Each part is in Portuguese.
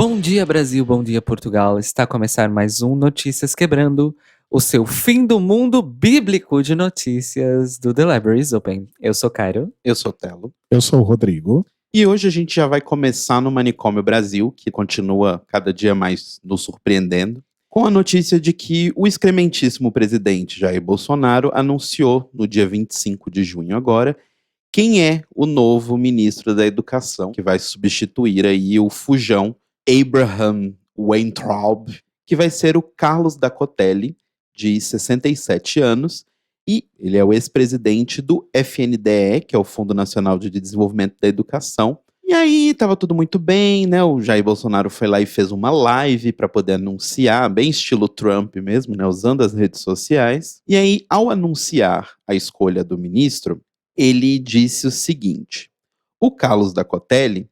Bom dia, Brasil, bom dia, Portugal. Está a começar mais um Notícias Quebrando, o seu fim do mundo bíblico de notícias do The Libraries Open. Eu sou Cairo. Eu sou Telo. Eu sou o Rodrigo. E hoje a gente já vai começar no Manicômio Brasil, que continua cada dia mais nos surpreendendo, com a notícia de que o excrementíssimo presidente Jair Bolsonaro anunciou no dia 25 de junho agora quem é o novo ministro da Educação, que vai substituir aí o fujão Abraham Weintraub, que vai ser o Carlos Dacotelli, de 67 anos, e ele é o ex-presidente do FNDE, que é o Fundo Nacional de Desenvolvimento da Educação. E aí tava tudo muito bem, né? O Jair Bolsonaro foi lá e fez uma live para poder anunciar, bem estilo Trump mesmo, né? Usando as redes sociais. E aí, ao anunciar a escolha do ministro, ele disse o seguinte: o Carlos Dacotelli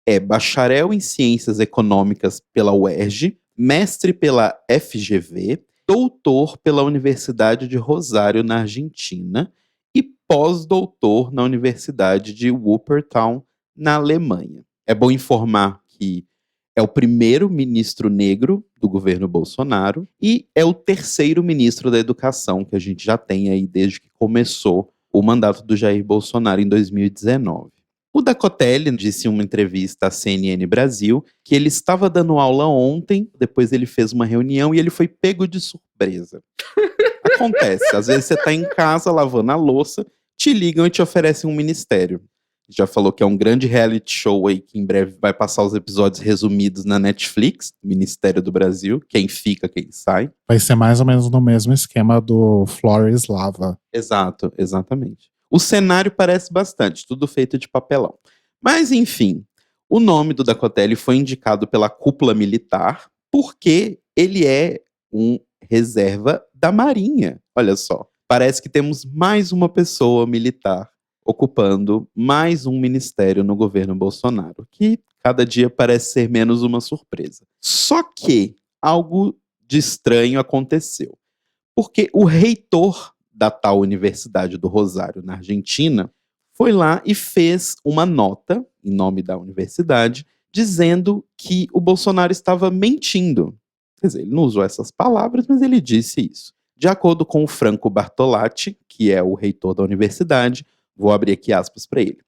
é bacharel em Ciências Econômicas pela UERJ, mestre pela FGV, doutor pela Universidade de Rosário, na Argentina, e pós-doutor na Universidade de Wuppertal, na Alemanha. É bom informar que é o primeiro ministro negro do governo Bolsonaro e é o terceiro ministro da Educação que a gente já tem aí desde que começou o mandato do Jair Bolsonaro em 2019. O Dacotelli disse em uma entrevista à CNN Brasil que ele estava dando aula ontem, depois ele fez uma reunião e ele foi pego de surpresa. Acontece, às vezes você está em casa lavando a louça, te ligam e te oferecem um ministério. Já falou que é um grande reality show aí que em breve vai passar os episódios resumidos na Netflix, Ministério do Brasil, quem fica, quem sai. Vai ser mais ou menos no mesmo esquema do Flores Lava. Exato, exatamente. O cenário parece bastante, tudo feito de papelão. Mas, enfim, o nome do Dacotelli foi indicado pela cúpula militar porque ele é um reserva da Marinha. Olha só, parece que temos mais uma pessoa militar ocupando mais um ministério no governo Bolsonaro, que cada dia parece ser menos uma surpresa. Só que algo de estranho aconteceu, porque o reitor da tal Universidade do Rosário, na Argentina, foi lá e fez uma nota, em nome da universidade, dizendo que o Bolsonaro estava mentindo. Quer dizer, ele não usou essas palavras, mas ele disse isso. De acordo com o Franco Bartolatti, que é o reitor da universidade, vou abrir aqui aspas para ele.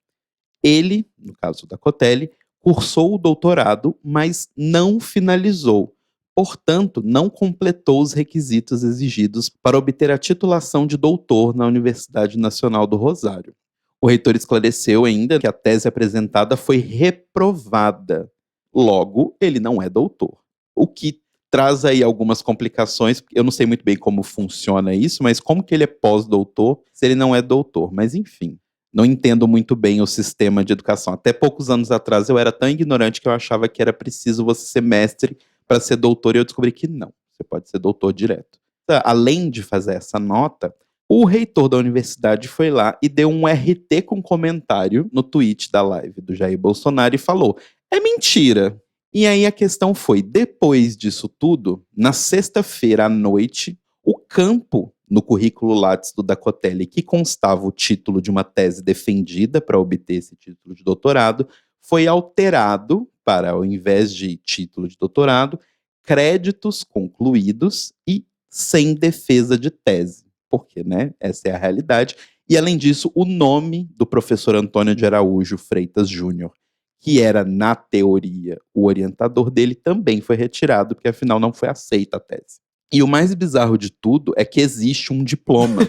Ele, no caso da Dacotelli, cursou o doutorado, mas não finalizou. Portanto, não completou os requisitos exigidos para obter a titulação de doutor na Universidade Nacional do Rosário. O reitor esclareceu ainda que a tese apresentada foi reprovada. Logo, ele não é doutor. O que traz aí algumas complicações. Eu não sei muito bem como funciona isso, mas como que ele é pós-doutor se ele não é doutor? Mas enfim, não entendo muito bem o sistema de educação. Até poucos anos atrás eu era tão ignorante que eu achava que era preciso você ser mestre para ser doutor, e eu descobri que não, você pode ser doutor direto. Além de fazer essa nota, o reitor da universidade foi lá e deu um RT com comentário no tweet da live do Jair Bolsonaro e falou: é mentira. E aí a questão foi, depois disso tudo, na sexta-feira à noite, o campo no currículo Lattes do Dacotelli, que constava o título de uma tese defendida para obter esse título de doutorado, foi alterado para, ao invés de título de doutorado, créditos concluídos e sem defesa de tese. Porque, né, essa é a realidade. E, além disso, o nome do professor Antônio de Araújo Freitas Júnior, que era, na teoria, o orientador dele, também foi retirado, porque, afinal, não foi aceita a tese. E o mais bizarro de tudo é que existe um diploma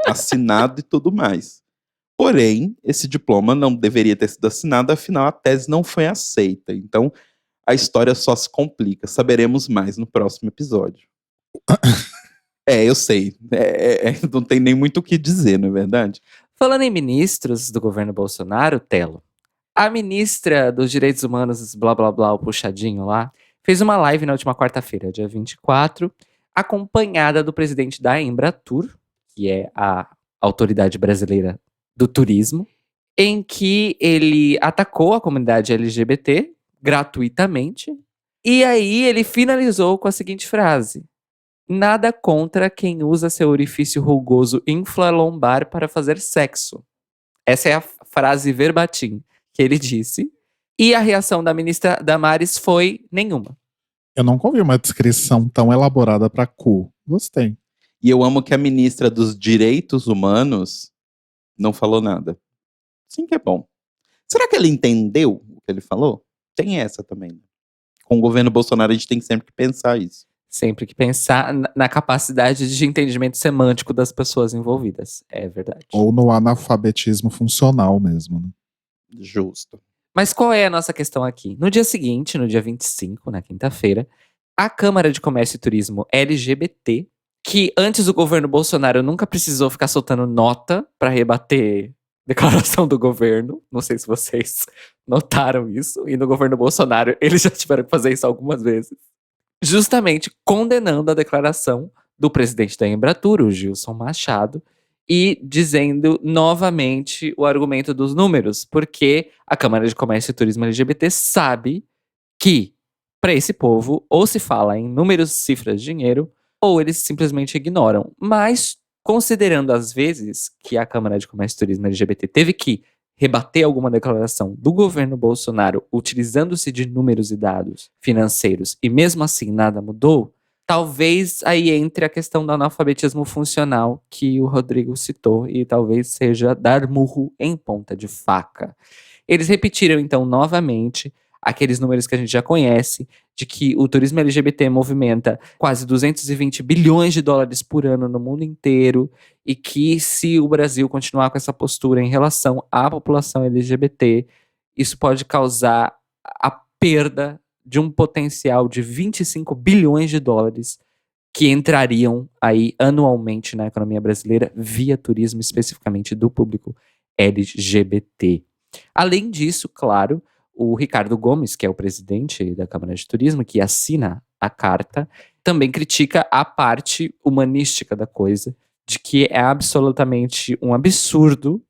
assinado e tudo mais. Porém, esse diploma não deveria ter sido assinado, afinal a tese não foi aceita. Então, a história só se complica. Saberemos mais no próximo episódio. Eu sei. Não tem nem muito o que dizer, não é verdade? Falando em ministros do governo Bolsonaro, Telo, a ministra dos Direitos Humanos, blá blá blá, o puxadinho lá, fez uma live na última quarta-feira, dia 24, acompanhada do presidente da Embratur, que é a autoridade brasileira do turismo, em que ele atacou a comunidade LGBT gratuitamente, e aí ele finalizou com a seguinte frase: nada contra quem usa seu orifício rugoso infralombar para fazer sexo. Essa é a frase verbatim que ele disse. E a reação da ministra Damares foi nenhuma. Eu nunca ouvi uma descrição tão elaborada pra cu. Gostei. E eu amo que a ministra dos Direitos Humanos não falou nada. Sim que é bom. Será que ele entendeu o que ele falou? Tem essa também. Com o governo Bolsonaro a gente tem sempre que pensar isso. Sempre que pensar na capacidade de entendimento semântico das pessoas envolvidas. É verdade. Ou no analfabetismo funcional mesmo, né? Justo. Mas qual é a nossa questão aqui? No dia seguinte, no dia 25, na quinta-feira, a Câmara de Comércio e Turismo LGBT, que antes o governo Bolsonaro nunca precisou ficar soltando nota para rebater declaração do governo, não sei se vocês notaram isso, e no governo Bolsonaro eles já tiveram que fazer isso algumas vezes, justamente condenando a declaração do presidente da Embratur, o Gilson Machado, e dizendo novamente o argumento dos números, porque a Câmara de Comércio e Turismo LGBT sabe que, para esse povo, ou se fala em números, cifras, dinheiro, ou eles simplesmente ignoram. Mas, considerando às vezes que a Câmara de Comércio e Turismo LGBT teve que rebater alguma declaração do governo Bolsonaro utilizando-se de números e dados financeiros, e mesmo assim nada mudou, talvez aí entre a questão do analfabetismo funcional que o Rodrigo citou, e talvez seja dar murro em ponta de faca. Eles repetiram então novamente aqueles números que a gente já conhece, de que o turismo LGBT movimenta quase 220 bilhões de dólares por ano no mundo inteiro, e que se o Brasil continuar com essa postura em relação à população LGBT, isso pode causar a perda de um potencial de 25 bilhões de dólares que entrariam aí anualmente na economia brasileira via turismo, especificamente do público LGBT. Além disso, claro, o Ricardo Gomes, que é o presidente da Câmara de Turismo, que assina a carta, também critica a parte humanística da coisa, de que é absolutamente um absurdo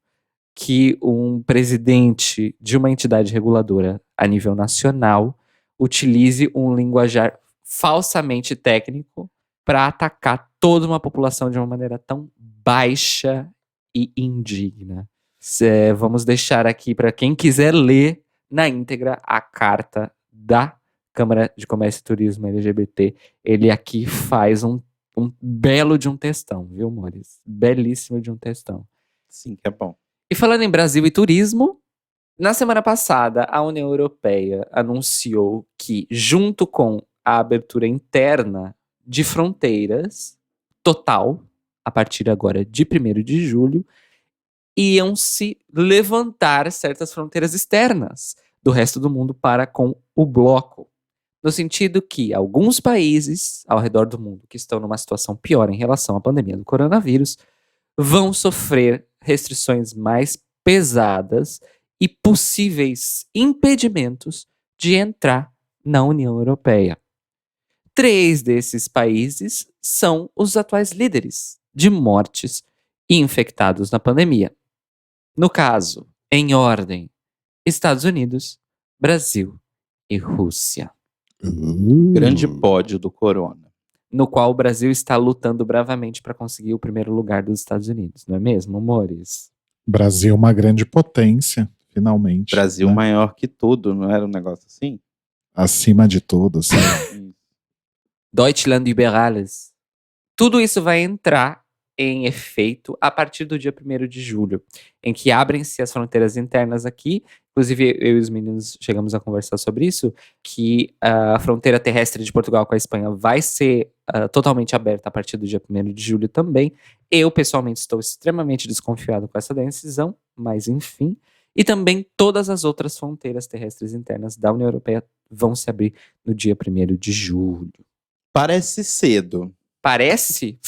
que um presidente de uma entidade reguladora a nível nacional utilize um linguajar falsamente técnico para atacar toda uma população de uma maneira tão baixa e indigna. Vamos deixar aqui para quem quiser ler na íntegra a carta da Câmara de Comércio e Turismo LGBT. Ele aqui faz um belo de um textão, viu, Mores? Belíssimo de um textão. Sim que é bom. E falando em Brasil e turismo, na semana passada a União Europeia anunciou que, junto com a abertura interna de fronteiras total, a partir agora de 1º de julho, iam se levantar certas fronteiras externas do resto do mundo para com o bloco. No sentido que alguns países ao redor do mundo que estão numa situação pior em relação à pandemia do coronavírus vão sofrer restrições mais pesadas e possíveis impedimentos de entrar na União Europeia. 3 desses países são os atuais líderes de mortes e infectados na pandemia. No caso, em ordem, Estados Unidos, Brasil e Rússia. Grande pódio do corona. No qual o Brasil está lutando bravamente para conseguir o primeiro lugar dos Estados Unidos, não é mesmo, amores? Brasil, uma grande potência, finalmente. Brasil né? maior que tudo, não era um negócio assim? Acima de tudo, assim. Deutschland über alles. Tudo isso vai entrar em efeito a partir do dia 1º de julho, em que abrem-se as fronteiras internas aqui. Inclusive, eu e os meninos chegamos a conversar sobre isso, que a fronteira terrestre de Portugal com a Espanha vai ser totalmente aberta a partir do dia 1º de julho também. Eu, pessoalmente, estou extremamente desconfiado com essa decisão, mas enfim. E também todas as outras fronteiras terrestres internas da União Europeia vão se abrir no dia 1º de julho. Parece cedo. Parece?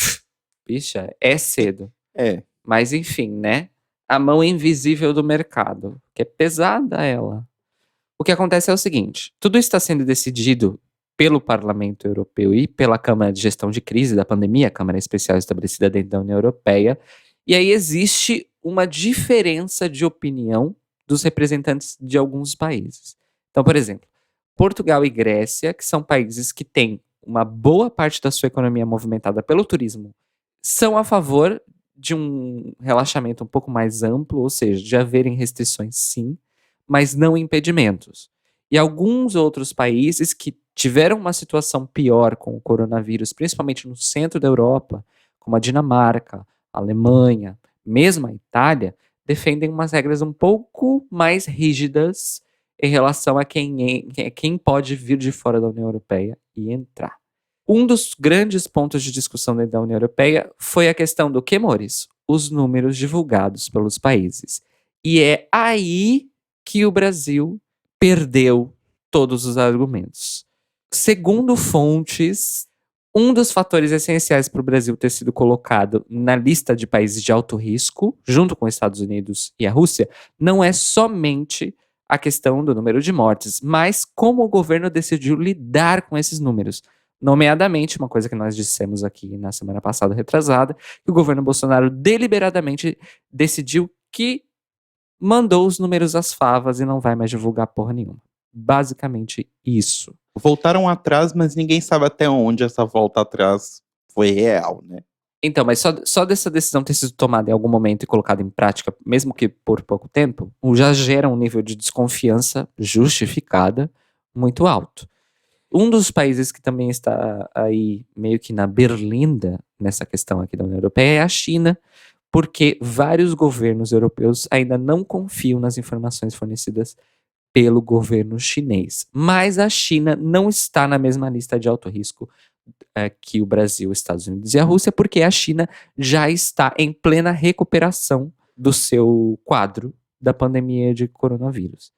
Bicha, é cedo. É. Mas enfim, né? A mão invisível do mercado, que é pesada ela. O que acontece é o seguinte: tudo está sendo decidido pelo Parlamento Europeu e pela Câmara de Gestão de Crise da Pandemia, a Câmara Especial estabelecida dentro da União Europeia, e aí existe uma diferença de opinião dos representantes de alguns países. Então, por exemplo, Portugal e Grécia, que são países que têm uma boa parte da sua economia movimentada pelo turismo, são a favor de um relaxamento um pouco mais amplo, ou seja, de haverem restrições sim, mas não impedimentos. E alguns outros países que tiveram uma situação pior com o coronavírus, principalmente no centro da Europa, como a Dinamarca, a Alemanha, mesmo a Itália, defendem umas regras um pouco mais rígidas em relação a quem pode vir de fora da União Europeia e entrar. Um dos grandes pontos de discussão dentro da União Europeia foi a questão do que, Maurício? Os números divulgados pelos países. E é aí que o Brasil perdeu todos os argumentos. Segundo fontes, um dos fatores essenciais para o Brasil ter sido colocado na lista de países de alto risco, junto com os Estados Unidos e a Rússia, não é somente a questão do número de mortes, mas como o governo decidiu lidar com esses números. Nomeadamente, uma coisa que nós dissemos aqui na semana passada, retrasada, que o governo Bolsonaro deliberadamente decidiu que mandou os números às favas e não vai mais divulgar porra nenhuma. Basicamente isso. Voltaram atrás, mas ninguém sabe até onde essa volta atrás foi real, né? Então, mas só dessa decisão ter sido tomada em algum momento e colocada em prática, mesmo que por pouco tempo, já gera um nível de desconfiança justificada muito alto. Um dos países que também está aí meio que na berlinda nessa questão aqui da União Europeia é a China, porque vários governos europeus ainda não confiam nas informações fornecidas pelo governo chinês. Mas a China não está na mesma lista de alto risco que o Brasil, Estados Unidos e a Rússia, porque a China já está em plena recuperação do seu quadro da pandemia de coronavírus.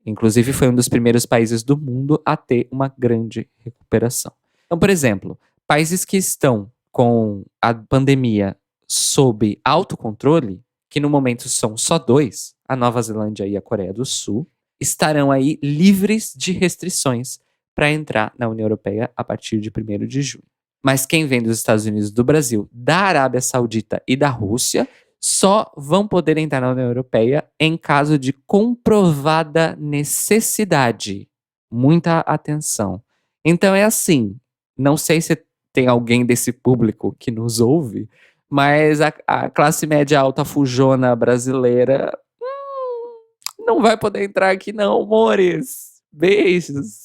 Inclusive, foi um dos primeiros países do mundo a ter uma grande recuperação. Então, por exemplo, países que estão com a pandemia sob autocontrole, que no momento são só 2, a Nova Zelândia e a Coreia do Sul, estarão aí livres de restrições para entrar na União Europeia a partir de 1º de junho. Mas quem vem dos Estados Unidos, do Brasil, da Arábia Saudita e da Rússia só vão poder entrar na União Europeia em caso de comprovada necessidade. Muita atenção. Então é assim, não sei se tem alguém desse público que nos ouve, mas a classe média alta fujona brasileira não vai poder entrar aqui não, amores. Beijos.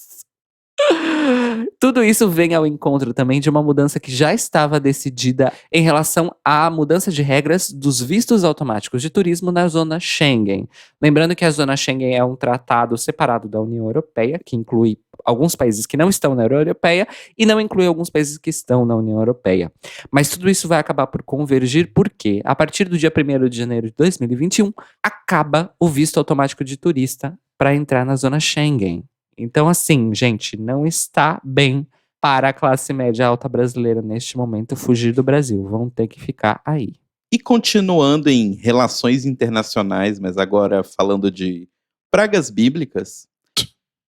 Tudo isso vem ao encontro também de uma mudança que já estava decidida em relação à mudança de regras dos vistos automáticos de turismo na zona Schengen. Lembrando que a zona Schengen é um tratado separado da União Europeia, que inclui alguns países que não estão na União Europeia e não inclui alguns países que estão na União Europeia. Mas tudo isso vai acabar por convergir porque, a partir do dia 1º de janeiro de 2021, acaba o visto automático de turista para entrar na zona Schengen. Então, assim, gente, não está bem para a classe média alta brasileira neste momento fugir do Brasil. Vão ter que ficar aí. E continuando em relações internacionais, mas agora falando de pragas bíblicas,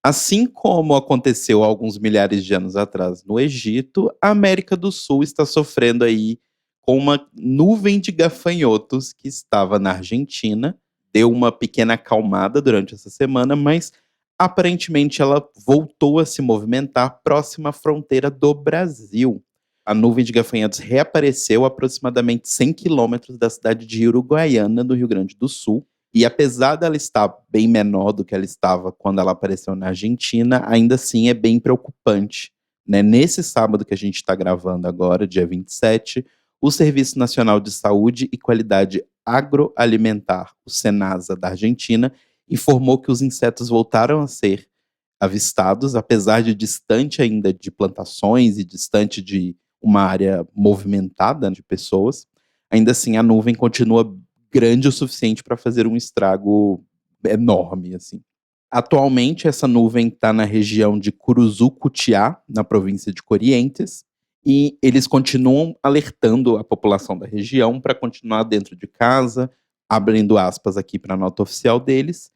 assim como aconteceu há alguns milhares de anos atrás no Egito, a América do Sul está sofrendo aí com uma nuvem de gafanhotos que estava na Argentina. Deu uma pequena acalmada durante essa semana, mas aparentemente ela voltou a se movimentar próxima à fronteira do Brasil. A nuvem de gafanhotos reapareceu a aproximadamente 100 quilômetros da cidade de Uruguaiana, no Rio Grande do Sul. E apesar dela estar bem menor do que ela estava quando ela apareceu na Argentina, ainda assim é bem preocupante, né? Nesse sábado que a gente está gravando agora, dia 27, o Serviço Nacional de Saúde e Qualidade Agroalimentar, o SENASA da Argentina, informou que os insetos voltaram a ser avistados, apesar de distante ainda de plantações e distante de uma área movimentada de pessoas. Ainda assim, a nuvem continua grande o suficiente para fazer um estrago enorme, assim. Atualmente, essa nuvem está na região de Curuzu-Cutiá, na província de Corrientes, e eles continuam alertando a população da região para continuar dentro de casa, abrindo aspas aqui para a nota oficial deles.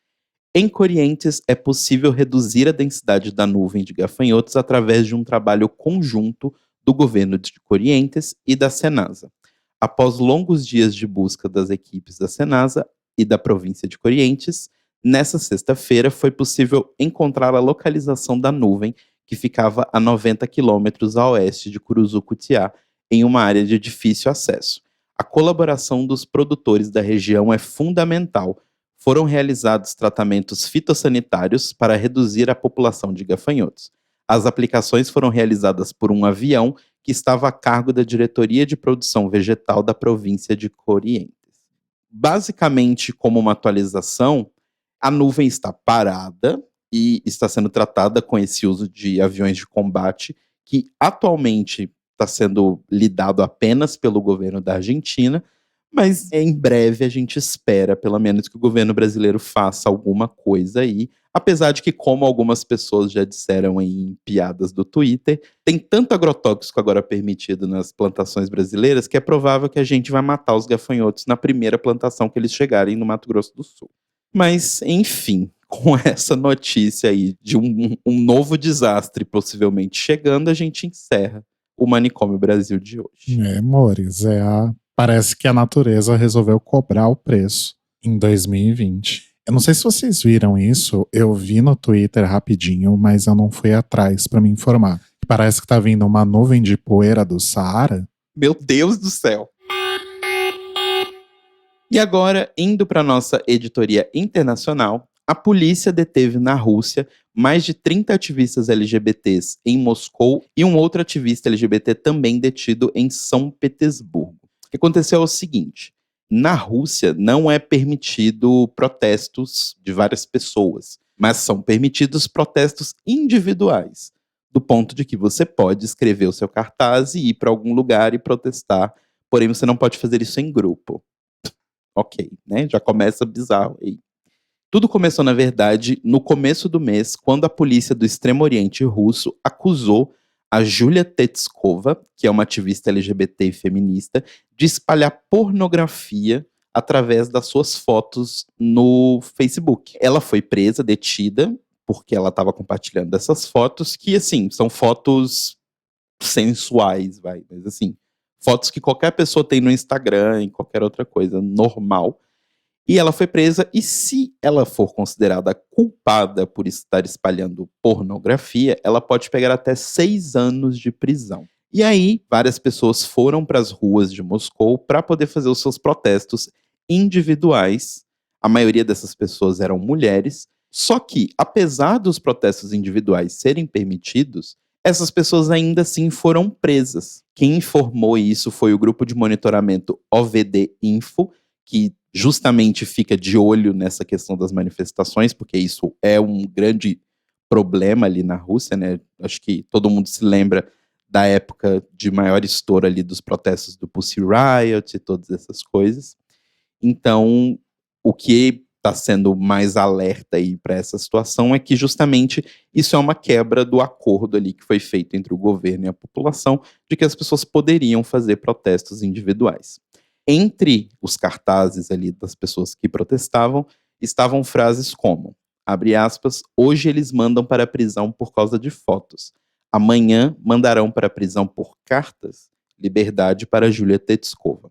Em Corrientes, é possível reduzir a densidade da nuvem de gafanhotos através de um trabalho conjunto do governo de Corrientes e da SENASA. Após longos dias de busca das equipes da SENASA e da província de Corrientes, nessa sexta-feira foi possível encontrar a localização da nuvem, que ficava a 90 quilômetros a oeste de Curuzu-Cutiá, em uma área de difícil acesso. A colaboração dos produtores da região é fundamental, foram realizados tratamentos fitossanitários para reduzir a população de gafanhotos. As aplicações foram realizadas por um avião que estava a cargo da Diretoria de Produção Vegetal da província de Corrientes. Basicamente, como uma atualização, a nuvem está parada e está sendo tratada com esse uso de aviões de combate, que atualmente está sendo lidado apenas pelo governo da Argentina, mas em breve a gente espera, pelo menos, que o governo brasileiro faça alguma coisa aí. Apesar de que, como algumas pessoas já disseram aí em piadas do Twitter, tem tanto agrotóxico agora permitido nas plantações brasileiras que é provável que a gente vai matar os gafanhotos na primeira plantação que eles chegarem no Mato Grosso do Sul. Mas, enfim, com essa notícia aí de um novo desastre possivelmente chegando, a gente encerra o Manicômio Brasil de hoje. Amores, parece que a natureza resolveu cobrar o preço em 2020. Eu não sei se vocês viram isso, eu vi no Twitter rapidinho, mas eu não fui atrás pra me informar. Parece que tá vindo uma nuvem de poeira do Saara. Meu Deus do céu! E agora, indo para nossa editoria internacional, a polícia deteve na Rússia mais de 30 ativistas LGBTs em Moscou e um outro ativista LGBT também detido em São Petersburgo. O que aconteceu é o seguinte: na Rússia não é permitido protestos de várias pessoas, mas são permitidos protestos individuais, do ponto de que você pode escrever o seu cartaz e ir para algum lugar e protestar, porém você não pode fazer isso em grupo. Ok, né? Já começa bizarro aí. Tudo começou, na verdade, no começo do mês, quando a polícia do Extremo Oriente Russo acusou a Julia Tetskova, que é uma ativista LGBT e feminista, de espalhar pornografia através das suas fotos no Facebook. Ela foi presa, detida, porque ela estava compartilhando essas fotos, que, assim, são fotos sensuais, mas assim, fotos que qualquer pessoa tem no Instagram, em qualquer outra coisa normal. E ela foi presa, e se ela for considerada culpada por estar espalhando pornografia, ela pode pegar até 6 anos de prisão. E aí, várias pessoas foram para as ruas de Moscou para poder fazer os seus protestos individuais. A maioria dessas pessoas eram mulheres. Só que, apesar dos protestos individuais serem permitidos, essas pessoas ainda assim foram presas. Quem informou isso foi o grupo de monitoramento OVD Info, que justamente fica de olho nessa questão das manifestações, porque isso é um grande problema ali na Rússia, né? Acho que todo mundo se lembra da época de maior estouro ali dos protestos do Pussy Riot e todas essas coisas. Então, o que está sendo mais alerta aí para essa situação é que justamente isso é uma quebra do acordo ali que foi feito entre o governo e a população de que as pessoas poderiam fazer protestos individuais. Entre os cartazes ali das pessoas que protestavam, estavam frases como, abre aspas, hoje eles mandam para a prisão por causa de fotos. Amanhã mandarão para a prisão por cartas. Liberdade para Julia Tetskova.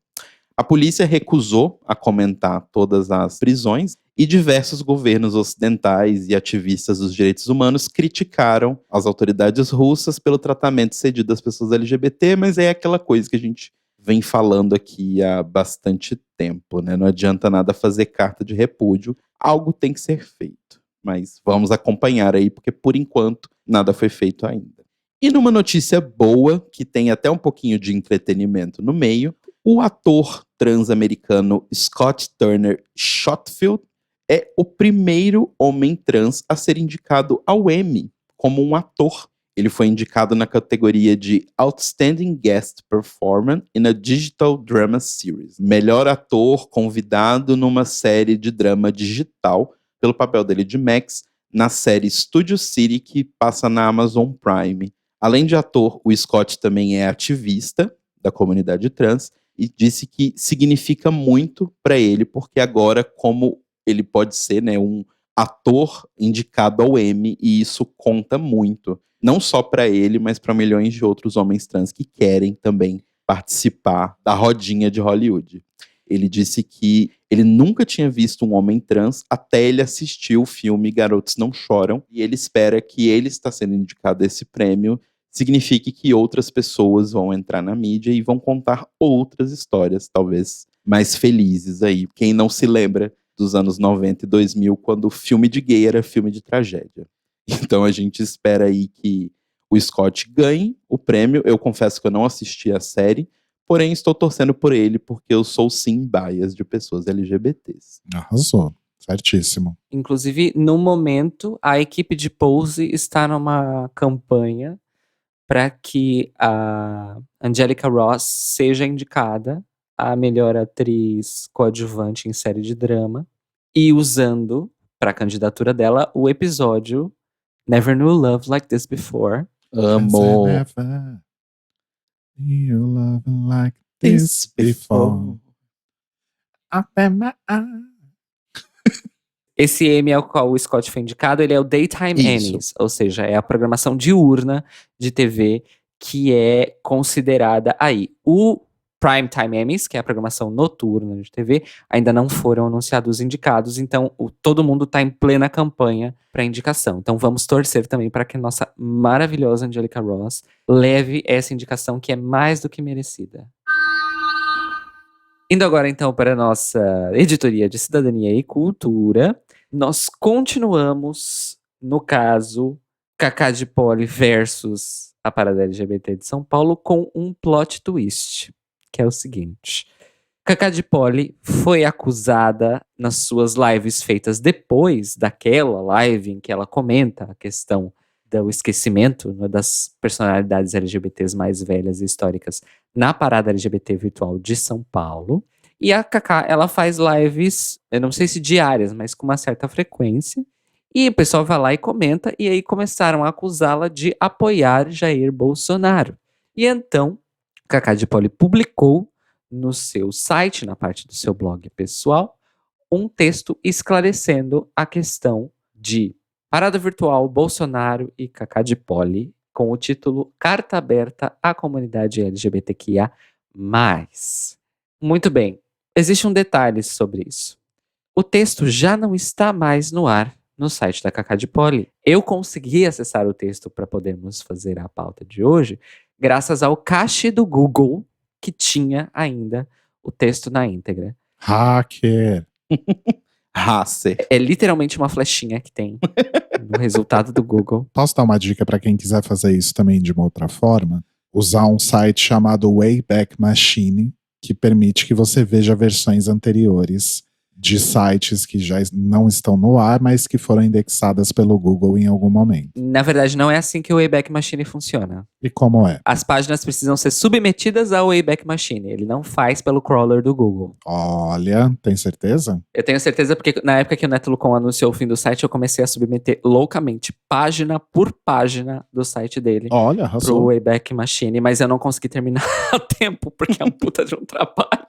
A polícia recusou a comentar todas as prisões e diversos governos ocidentais e ativistas dos direitos humanos criticaram as autoridades russas pelo tratamento cedido às pessoas LGBT, mas é aquela coisa que a gente vem falando aqui há bastante tempo, né? Não adianta nada fazer carta de repúdio, algo tem que ser feito. Mas vamos acompanhar aí, porque por enquanto nada foi feito ainda. E numa notícia boa, que tem até um pouquinho de entretenimento no meio, o ator trans-americano Scott Turner Shotfield é o primeiro homem trans a ser indicado ao Emmy como um ator. Ele foi indicado na categoria de Outstanding Guest Performer in a Digital Drama Series. Melhor ator convidado numa série de drama digital pelo papel dele de Max na série Studio City, que passa na Amazon Prime. Além de ator, o Scott também é ativista da comunidade trans e disse que significa muito para ele, porque agora, como ele pode ser, né, um ator indicado ao Emmy, e isso conta muito. Não só para ele, mas para milhões de outros homens trans que querem também participar da rodinha de Hollywood. Ele disse que ele nunca tinha visto um homem trans até ele assistir o filme Garotos Não Choram, e ele espera que ele está sendo indicado a esse prêmio signifique que outras pessoas vão entrar na mídia e vão contar outras histórias, talvez mais felizes aí. Quem não se lembra dos anos 90 e 2000, quando o filme de gay era filme de tragédia. Então a gente espera aí que o Scott ganhe o prêmio. Eu confesso que eu não assisti a série, porém estou torcendo por ele porque eu sou sim bias de pessoas LGBTs. Arrasou. Certíssimo. Inclusive, no momento, a equipe de Pose está numa campanha para que a Angelica Ross seja indicada a melhor atriz coadjuvante em série de drama, e usando para a candidatura dela o episódio Never Knew Love Like This Before. Amo. Never knew love like this before. Open my eyes. Esse Emmy ao qual o Scott foi indicado, ele é o Daytime Isso. Emmys, ou seja, é a programação diurna de TV que é considerada aí. O Primetime Emmys, que é a programação noturna de TV, ainda não foram anunciados os indicados, então todo mundo está em plena campanha para indicação. Então vamos torcer também para que nossa maravilhosa Angelica Ross leve essa indicação que é mais do que merecida. Indo agora então para a nossa editoria de Cidadania e Cultura, nós continuamos no caso Cacá de Poli versus a parada LGBT de São Paulo com um plot twist, que é o seguinte. Cacá de Poli foi acusada nas suas lives feitas depois daquela live em que ela comenta a questão do esquecimento, né, das personalidades LGBTs mais velhas e históricas na parada LGBT virtual de São Paulo. E a Cacá, ela faz lives, eu não sei se diárias, mas com uma certa frequência. E o pessoal vai lá e comenta, e aí começaram a acusá-la de apoiar Jair Bolsonaro. E então, Cacá de Poli publicou no seu site, na parte do seu blog pessoal, um texto esclarecendo a questão de parada virtual, Bolsonaro e Cacá de Poli, com o título Carta Aberta à Comunidade LGBTQIA+. Muito bem, existe um detalhe sobre isso. O texto já não está mais no ar no site da Cacá de Poli. Eu consegui acessar o texto para podermos fazer a pauta de hoje, graças ao cache do Google, que tinha ainda o texto na íntegra. Hacker. Hacker. É literalmente uma flechinha que tem no resultado do Google. Posso dar uma dica para quem quiser fazer isso também de uma outra forma? Usar um site chamado Wayback Machine, que permite que você veja versões anteriores de sites que já não estão no ar, mas que foram indexadas pelo Google em algum momento. Na verdade, não é assim que o Wayback Machine funciona. E como é? As páginas precisam ser submetidas ao Wayback Machine. Ele não faz pelo crawler do Google. Olha, tem certeza? Eu tenho certeza porque na época que o Neto Lucon anunciou o fim do site, eu comecei a submeter loucamente, página por página do site dele. Olha, Pro arrasou. Wayback Machine, mas eu não consegui terminar a tempo, porque é um puta de um trabalho.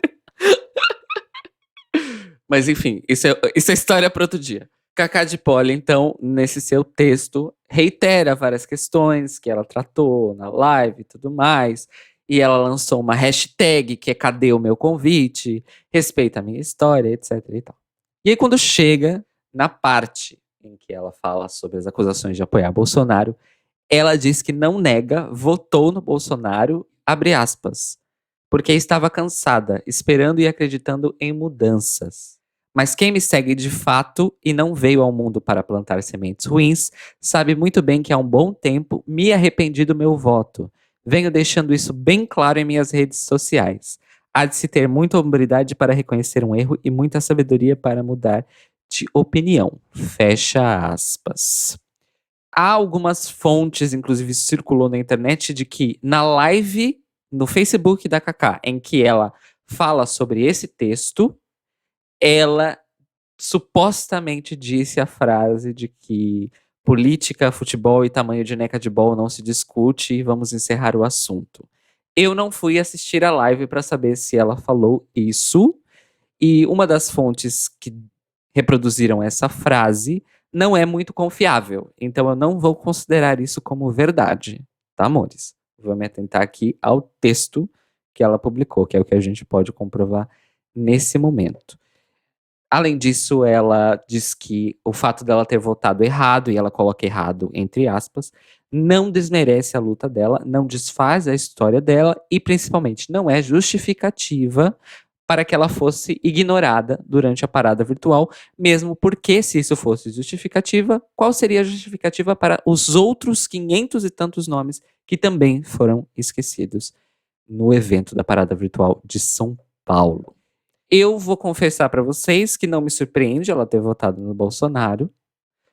Mas enfim, isso é história para outro dia. Cacá de Poli, então, nesse seu texto, reitera várias questões que ela tratou na live e tudo mais. E ela lançou uma hashtag que é Cadê o meu convite? Respeita a minha história, etc e tal. E aí quando chega na parte em que ela fala sobre as acusações de apoiar Bolsonaro, ela diz que não nega, votou no Bolsonaro, abre aspas, porque estava cansada, esperando e acreditando em mudanças. Mas quem me segue de fato e não veio ao mundo para plantar sementes ruins, sabe muito bem que há um bom tempo me arrependi do meu voto. Venho deixando isso bem claro em minhas redes sociais. Há de se ter muita hombridade para reconhecer um erro e muita sabedoria para mudar de opinião. Fecha aspas. Há algumas fontes, inclusive circulou na internet, de que na live no Facebook da Cacá, em que ela fala sobre esse texto, ela supostamente disse a frase de que política, futebol e tamanho de neca de bol não se discute e vamos encerrar o assunto. Eu não fui assistir a live para saber se ela falou isso, e uma das fontes que reproduziram essa frase não é muito confiável, então eu não vou considerar isso como verdade, tá, amores? Vou me atentar aqui ao texto que ela publicou, que é o que a gente pode comprovar nesse momento. Além disso, ela diz que o fato dela ter votado errado, e ela coloca errado entre aspas, não desmerece a luta dela, não desfaz a história dela e, principalmente, não é justificativa para que ela fosse ignorada durante a parada virtual, mesmo porque, se isso fosse justificativa, qual seria a justificativa para os outros 500 e tantos nomes que também foram esquecidos no evento da parada virtual de São Paulo? Eu vou confessar para vocês que não me surpreende ela ter votado no Bolsonaro,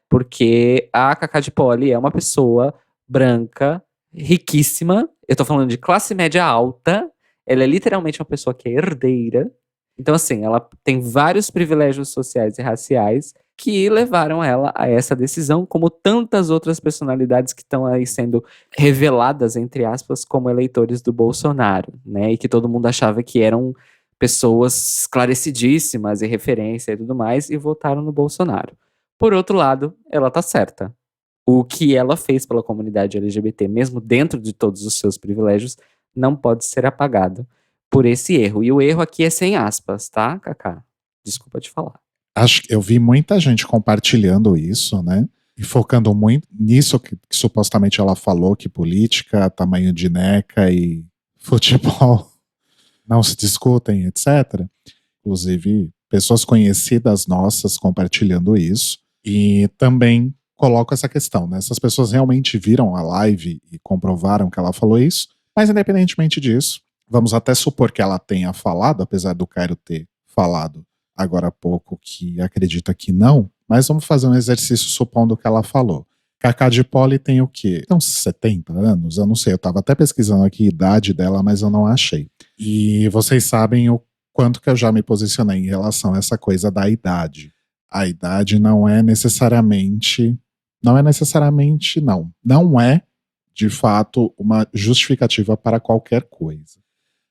porque a Cacá de Poli é uma pessoa branca, riquíssima. Eu tô falando de classe média alta. Ela é literalmente uma pessoa que é herdeira. Então, assim, ela tem vários privilégios sociais e raciais que levaram ela a essa decisão, como tantas outras personalidades que estão aí sendo reveladas, entre aspas, como eleitores do Bolsonaro, né? E que todo mundo achava que eram pessoas esclarecidíssimas e referência e tudo mais, e votaram no Bolsonaro. Por outro lado, ela tá certa. O que ela fez pela comunidade LGBT, mesmo dentro de todos os seus privilégios, não pode ser apagado por esse erro. E o erro aqui é sem aspas, tá, Cacá? Desculpa te falar. Acho que eu vi muita gente compartilhando isso, né? E focando muito nisso que supostamente ela falou, que política, tamanho de neca e futebol não se discutem, etc. Inclusive, pessoas conhecidas nossas compartilhando isso. E também coloco essa questão, né? Essas pessoas realmente viram a live e comprovaram que ela falou isso, mas independentemente disso, vamos até supor que ela tenha falado, apesar do Cairo ter falado agora há pouco que acredita que não, mas vamos fazer um exercício supondo que ela falou. Cacá de Poli tem o quê? Tem uns 70 anos? Eu não sei, eu tava até pesquisando aqui a idade dela, mas eu não achei. E vocês sabem o quanto que eu já me posicionei em relação a essa coisa da idade. A idade não é necessariamente, não, de fato, uma justificativa para qualquer coisa.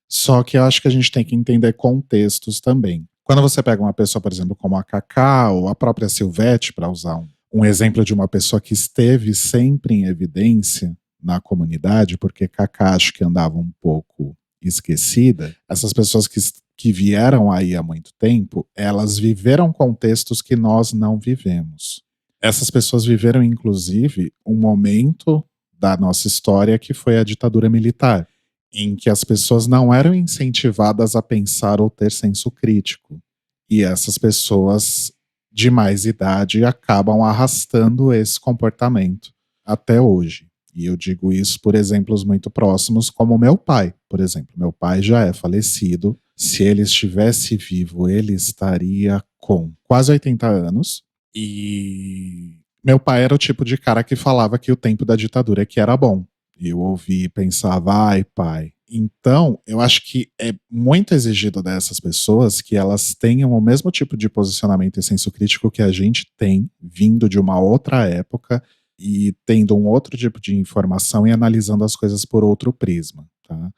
Só que eu acho que a gente tem que entender contextos também. Quando você pega uma pessoa, por exemplo, como a Cacá ou a própria Silvete, para usar um exemplo de uma pessoa que esteve sempre em evidência na comunidade, porque Cacá acho que andava um pouco esquecida, essas pessoas que vieram aí há muito tempo, elas viveram contextos que nós não vivemos. Essas pessoas viveram, inclusive, um momento da nossa história que foi a ditadura militar, em que as pessoas não eram incentivadas a pensar ou ter senso crítico. E essas pessoas de mais idade acabam arrastando esse comportamento até hoje. E eu digo isso por exemplos muito próximos, como meu pai, por exemplo. Meu pai já é falecido. Se ele estivesse vivo, ele estaria com quase 80 anos. E meu pai era o tipo de cara que falava que o tempo da ditadura é que era bom. E eu ouvi e pensava, ai pai. Então, eu acho que é muito exigido dessas pessoas que elas tenham o mesmo tipo de posicionamento e senso crítico que a gente tem, vindo de uma outra época e tendo um outro tipo de informação e analisando as coisas por outro prisma, tá?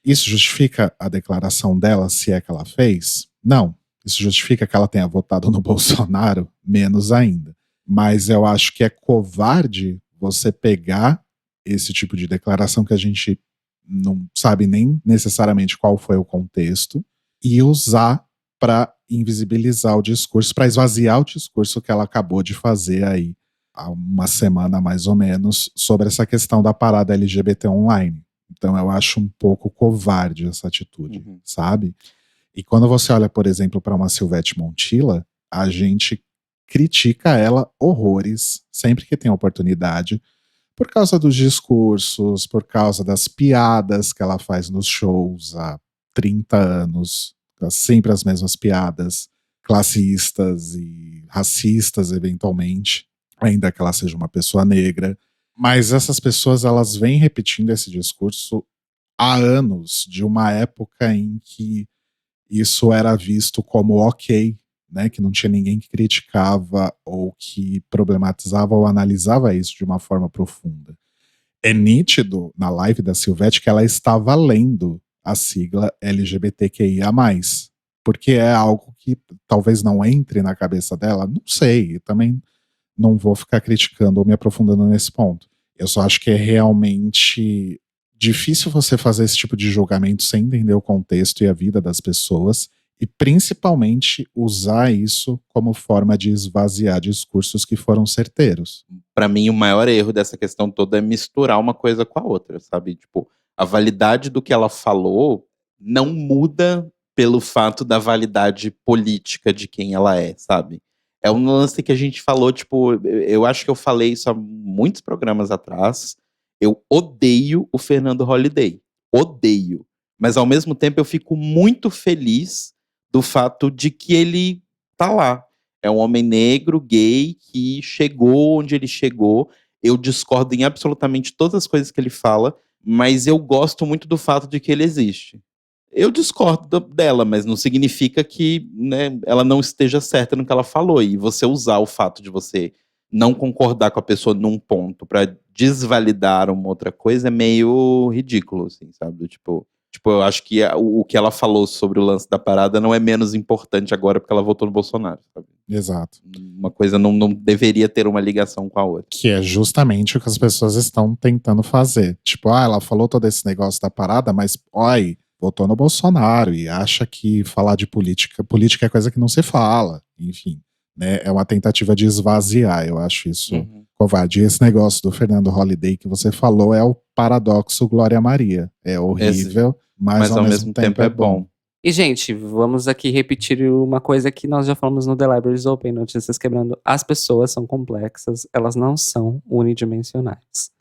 Isso justifica a declaração dela, se é que ela fez? Não. Isso justifica que ela tenha votado no Bolsonaro? Menos ainda. Mas eu acho que é covarde você pegar esse tipo de declaração que a gente não sabe nem necessariamente qual foi o contexto e usar para invisibilizar o discurso, para esvaziar o discurso que ela acabou de fazer aí há uma semana mais ou menos sobre essa questão da parada LGBT online. Então eu acho um pouco covarde essa atitude, sabe? E quando você olha, por exemplo, para uma Silvete Montilla, a gente critica ela horrores sempre que tem oportunidade, por causa dos discursos, por causa das piadas que ela faz nos shows há 30 anos, sempre as mesmas piadas, classistas e racistas, eventualmente, ainda que ela seja uma pessoa negra. Mas essas pessoas, elas vêm repetindo esse discurso há anos, de uma época em que isso era visto como ok, né, que não tinha ninguém que criticava ou que problematizava ou analisava isso de uma forma profunda. É nítido na live da Silvete que ela estava lendo a sigla LGBTQIA+, porque é algo que talvez não entre na cabeça dela, não sei, também não vou ficar criticando ou me aprofundando nesse ponto. Eu só acho que é realmente difícil você fazer esse tipo de julgamento sem entender o contexto e a vida das pessoas, e principalmente usar isso como forma de esvaziar discursos que foram certeiros. Pra mim, o maior erro dessa questão toda é misturar uma coisa com a outra, sabe? Tipo, a validade do que ela falou não muda pelo fato da validade política de quem ela é, sabe? É um lance que a gente falou, tipo, eu acho que eu falei isso há muitos programas atrás. Eu odeio o Fernando Holliday. Odeio. Mas ao mesmo tempo eu fico muito feliz do fato de que ele tá lá. É um homem negro, gay, que chegou onde ele chegou. Eu discordo em absolutamente todas as coisas que ele fala, mas eu gosto muito do fato de que ele existe. Eu discordo dela, mas não significa que, né, ela não esteja certa no que ela falou. E você usar o fato de você não concordar com a pessoa num ponto pra desvalidar uma outra coisa é meio ridículo, assim, sabe? Tipo, eu acho que o que ela falou sobre o lance da parada não é menos importante agora porque ela votou no Bolsonaro, sabe? Exato. Uma coisa não deveria ter uma ligação com a outra. Que é justamente o que as pessoas estão tentando fazer. Tipo, ela falou todo esse negócio da parada, mas, oi, votou no Bolsonaro e acha que falar de política é coisa que não se fala. Enfim, né? É uma tentativa de esvaziar, eu acho isso covarde. E esse negócio do Fernando Holliday que você falou é o paradoxo Glória Maria. É horrível, mas ao mesmo tempo é bom. E, gente, vamos aqui repetir uma coisa que nós já falamos no The Libraries Open, Notícias Quebrando. As pessoas são complexas, elas não são unidimensionais.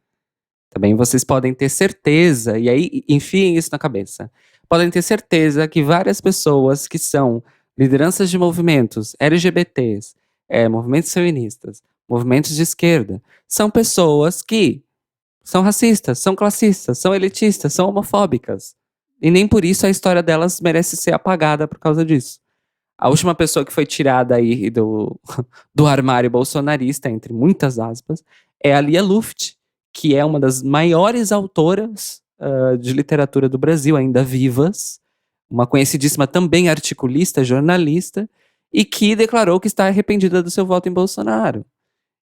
Também vocês podem ter certeza, e aí enfiem isso na cabeça, podem ter certeza que várias pessoas que são lideranças de movimentos LGBTs, movimentos feministas, movimentos de esquerda, são pessoas que são racistas, são classistas, são elitistas, são homofóbicas. E nem por isso a história delas merece ser apagada por causa disso. A última pessoa que foi tirada aí do armário bolsonarista, entre muitas aspas, é a Lia Luft, que é uma das maiores autoras de literatura do Brasil, ainda vivas, uma conhecidíssima também articulista, jornalista, e que declarou que está arrependida do seu voto em Bolsonaro.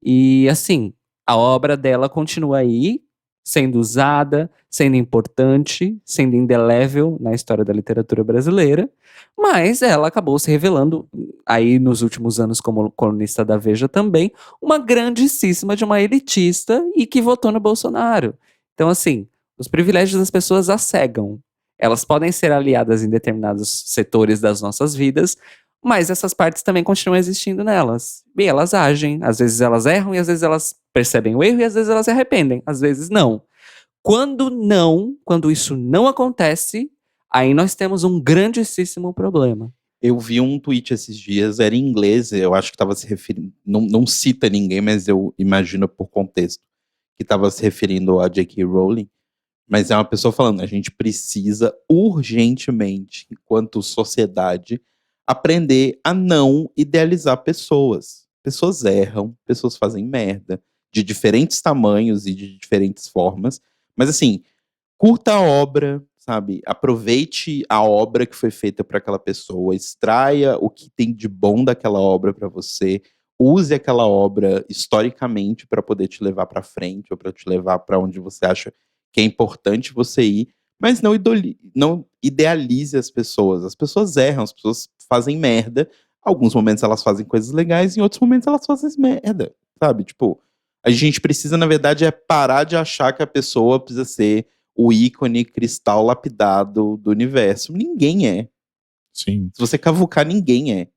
E assim, a obra dela continua aí, sendo usada, sendo importante, sendo indelével na história da literatura brasileira, mas ela acabou se revelando, aí nos últimos anos como colunista da Veja também, uma grandíssima de uma elitista e que votou no Bolsonaro. Então assim, os privilégios das pessoas a cegam. Elas podem ser aliadas em determinados setores das nossas vidas, mas essas partes também continuam existindo nelas. E elas agem, às vezes elas erram e às vezes elas percebem o erro e às vezes elas se arrependem, às vezes não. Quando isso não acontece, aí nós temos um grandíssimo problema. Eu vi um tweet esses dias, era em inglês, eu acho que estava se referindo, não cita ninguém, mas eu imagino por contexto, que estava se referindo a J.K. Rowling, mas é uma pessoa falando, a gente precisa urgentemente, enquanto sociedade, aprender a não idealizar pessoas. Pessoas erram, pessoas fazem merda, de diferentes tamanhos e de diferentes formas. Mas assim, curta a obra, sabe? Aproveite a obra que foi feita para aquela pessoa, extraia o que tem de bom daquela obra para você, use aquela obra historicamente para poder te levar para frente ou para te levar para onde você acha que é importante você ir, mas não idealize as pessoas. As pessoas erram, as pessoas fazem merda. Alguns momentos elas fazem coisas legais, em outros momentos elas fazem merda, sabe? Tipo, a gente precisa, na verdade, parar de achar que a pessoa precisa ser o ícone cristal lapidado do universo. Ninguém é. Sim. Se você cavucar, ninguém é.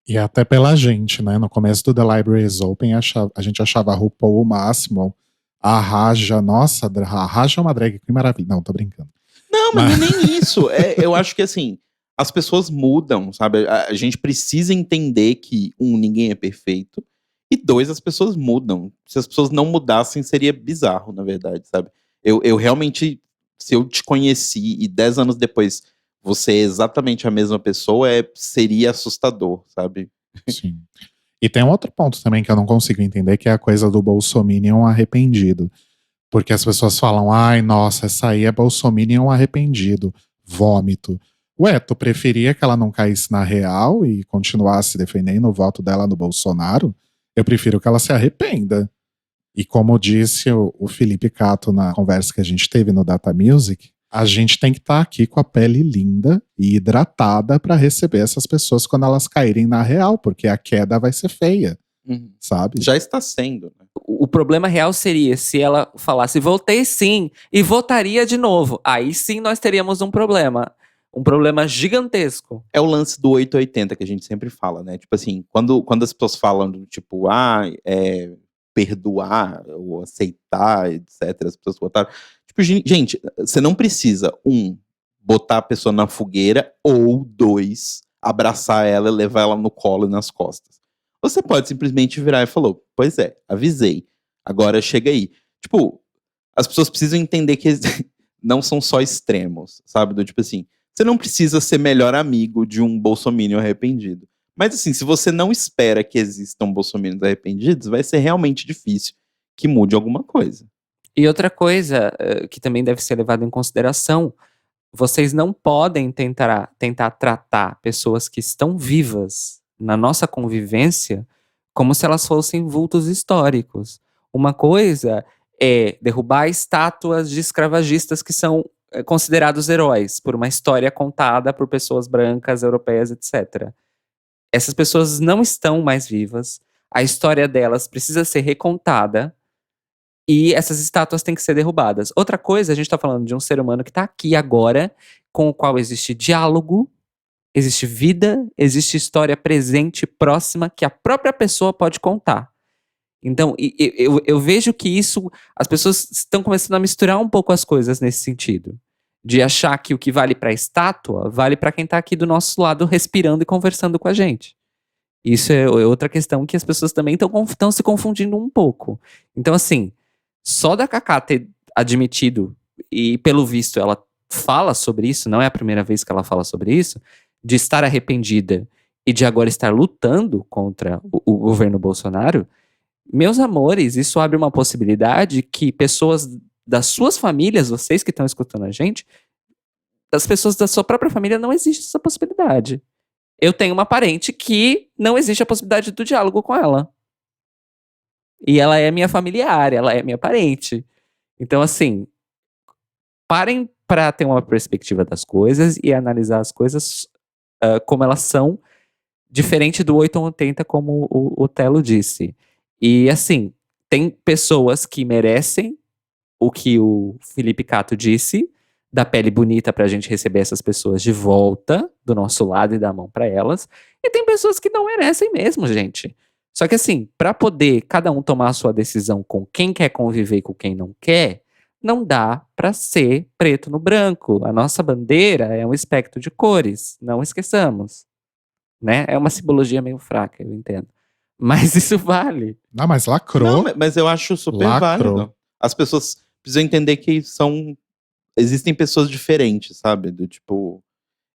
E até pela gente, né? No começo do The Libraries Open, a gente achava a RuPaul o máximo. A Raja, nossa, a Raja é uma drag queen maravilhosa. Não, tô brincando. Não, mas não é nem isso. Eu acho que, assim, as pessoas mudam, sabe? A gente precisa entender que, ninguém é perfeito. E 2, as pessoas mudam. Se as pessoas não mudassem, seria bizarro, na verdade, sabe? Eu realmente, se eu te conheci e 10 anos depois você é exatamente a mesma pessoa, seria assustador, sabe? Sim. E tem um outro ponto também que eu não consigo entender, que é a coisa do bolsominion arrependido. Porque as pessoas falam, ai, nossa, essa aí é bolsominion arrependido. Vômito. Ué, tu preferia que ela não caísse na real e continuasse defendendo o voto dela no Bolsonaro? Eu prefiro que ela se arrependa. E como disse o Felipe Cato na conversa que a gente teve no Data Music, a gente tem que estar aqui com a pele linda e hidratada para receber essas pessoas quando elas caírem na real, porque a queda vai ser feia, sabe? Já está sendo, né? O problema real seria se ela falasse, votei sim, e votaria de novo. Aí sim nós teríamos um problema. um problema gigantesco. É o lance do 880 que a gente sempre fala, né? Tipo assim, quando as pessoas falam do tipo, perdoar ou aceitar, etc., as pessoas botaram. Tipo, gente, você não precisa, botar a pessoa na fogueira, ou dois, abraçar ela e levar ela no colo e nas costas. Você pode simplesmente virar e falar, pois é, avisei, agora chega aí. Tipo, as pessoas precisam entender que não são só extremos, sabe? Do tipo assim, você não precisa ser melhor amigo de um bolsominion arrependido. Mas assim, se você não espera que existam bolsominions arrependidos, vai ser realmente difícil que mude alguma coisa. E outra coisa que também deve ser levada em consideração, vocês não podem tentar tratar pessoas que estão vivas na nossa convivência como se elas fossem vultos históricos. Uma coisa é derrubar estátuas de escravagistas que são considerados heróis por uma história contada por pessoas brancas, europeias, etc. Essas pessoas não estão mais vivas, a história delas precisa ser recontada e essas estátuas têm que ser derrubadas. Outra coisa, a gente está falando de um ser humano que está aqui agora, com o qual existe diálogo, existe vida, existe história presente, próxima, que a própria pessoa pode contar. Então, eu vejo que isso, as pessoas estão começando a misturar um pouco as coisas nesse sentido. De achar que o que vale para a estátua, vale para quem está aqui do nosso lado, respirando e conversando com a gente. Isso é outra questão que as pessoas também estão se confundindo um pouco. Então, assim, só da Cacá ter admitido, e pelo visto ela fala sobre isso, não é a primeira vez que ela fala sobre isso, de estar arrependida e de agora estar lutando contra o governo Bolsonaro, meus amores, isso abre uma possibilidade que pessoas das suas famílias, vocês que estão escutando a gente, das pessoas da sua própria família, não existe essa possibilidade. Eu tenho uma parente que não existe a possibilidade do diálogo com ela. E ela é minha familiar, ela é minha parente. Então, assim, parem para ter uma perspectiva das coisas e analisar as coisas como elas são, diferente do 880, como o Telo disse. E, assim, tem pessoas que merecem o que o Felipe Cato disse, da pele bonita pra gente receber essas pessoas de volta do nosso lado e dar a mão pra elas. E tem pessoas que não merecem mesmo, gente. Só que assim, pra poder cada um tomar a sua decisão com quem quer conviver e com quem não quer, não dá pra ser preto no branco. A nossa bandeira é um espectro de cores, não esqueçamos. Né? É uma simbologia meio fraca, eu entendo. Mas isso vale. Não, mas lacrou. Não, mas eu acho super Lacrou. válido. As pessoas precisam entender que existem pessoas diferentes, sabe? Do tipo,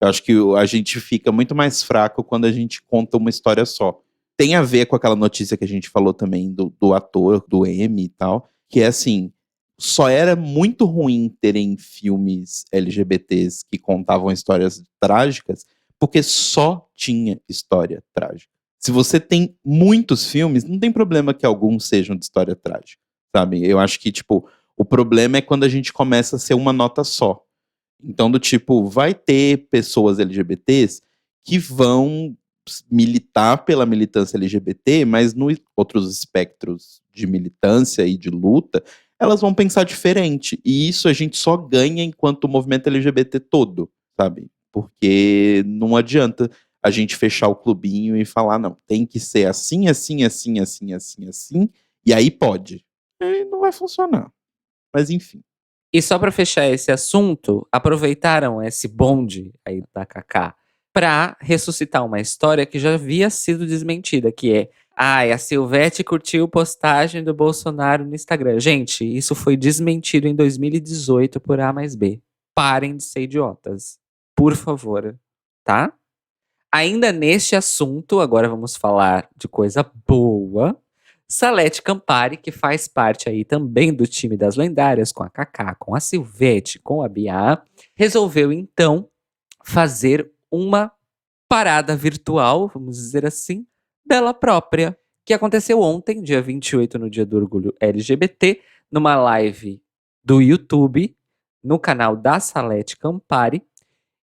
eu acho que a gente fica muito mais fraco quando a gente conta uma história só. Tem a ver com aquela notícia que a gente falou também do ator, do M e tal, que é assim, só era muito ruim terem filmes LGBTs que contavam histórias trágicas, porque só tinha história trágica. Se você tem muitos filmes, não tem problema que alguns sejam de história trágica, sabe? Eu acho que, tipo, o problema é quando a gente começa a ser uma nota só. Então, do tipo, vai ter pessoas LGBTs que vão militar pela militância LGBT, mas nos outros espectros de militância e de luta, elas vão pensar diferente. E isso a gente só ganha enquanto movimento LGBT todo, sabe? Porque não adianta a gente fechar o clubinho e falar, não, tem que ser assim, assim, assim, assim, assim, assim, e aí pode. E não vai funcionar. Mas enfim. E só pra fechar esse assunto, aproveitaram esse bonde aí da Cacá pra ressuscitar uma história que já havia sido desmentida, que é a Silvete curtiu postagem do Bolsonaro no Instagram. Gente, isso foi desmentido em 2018 por A mais B. Parem de ser idiotas. Por favor, tá? Ainda neste assunto, agora vamos falar de coisa boa. Salete Campari, que faz parte aí também do time das lendárias, com a Cacá, com a Silvete, com a Bia, resolveu então fazer uma parada virtual, vamos dizer assim, dela própria, que aconteceu ontem, dia 28, no dia do orgulho LGBT, numa live do YouTube, no canal da Salete Campari,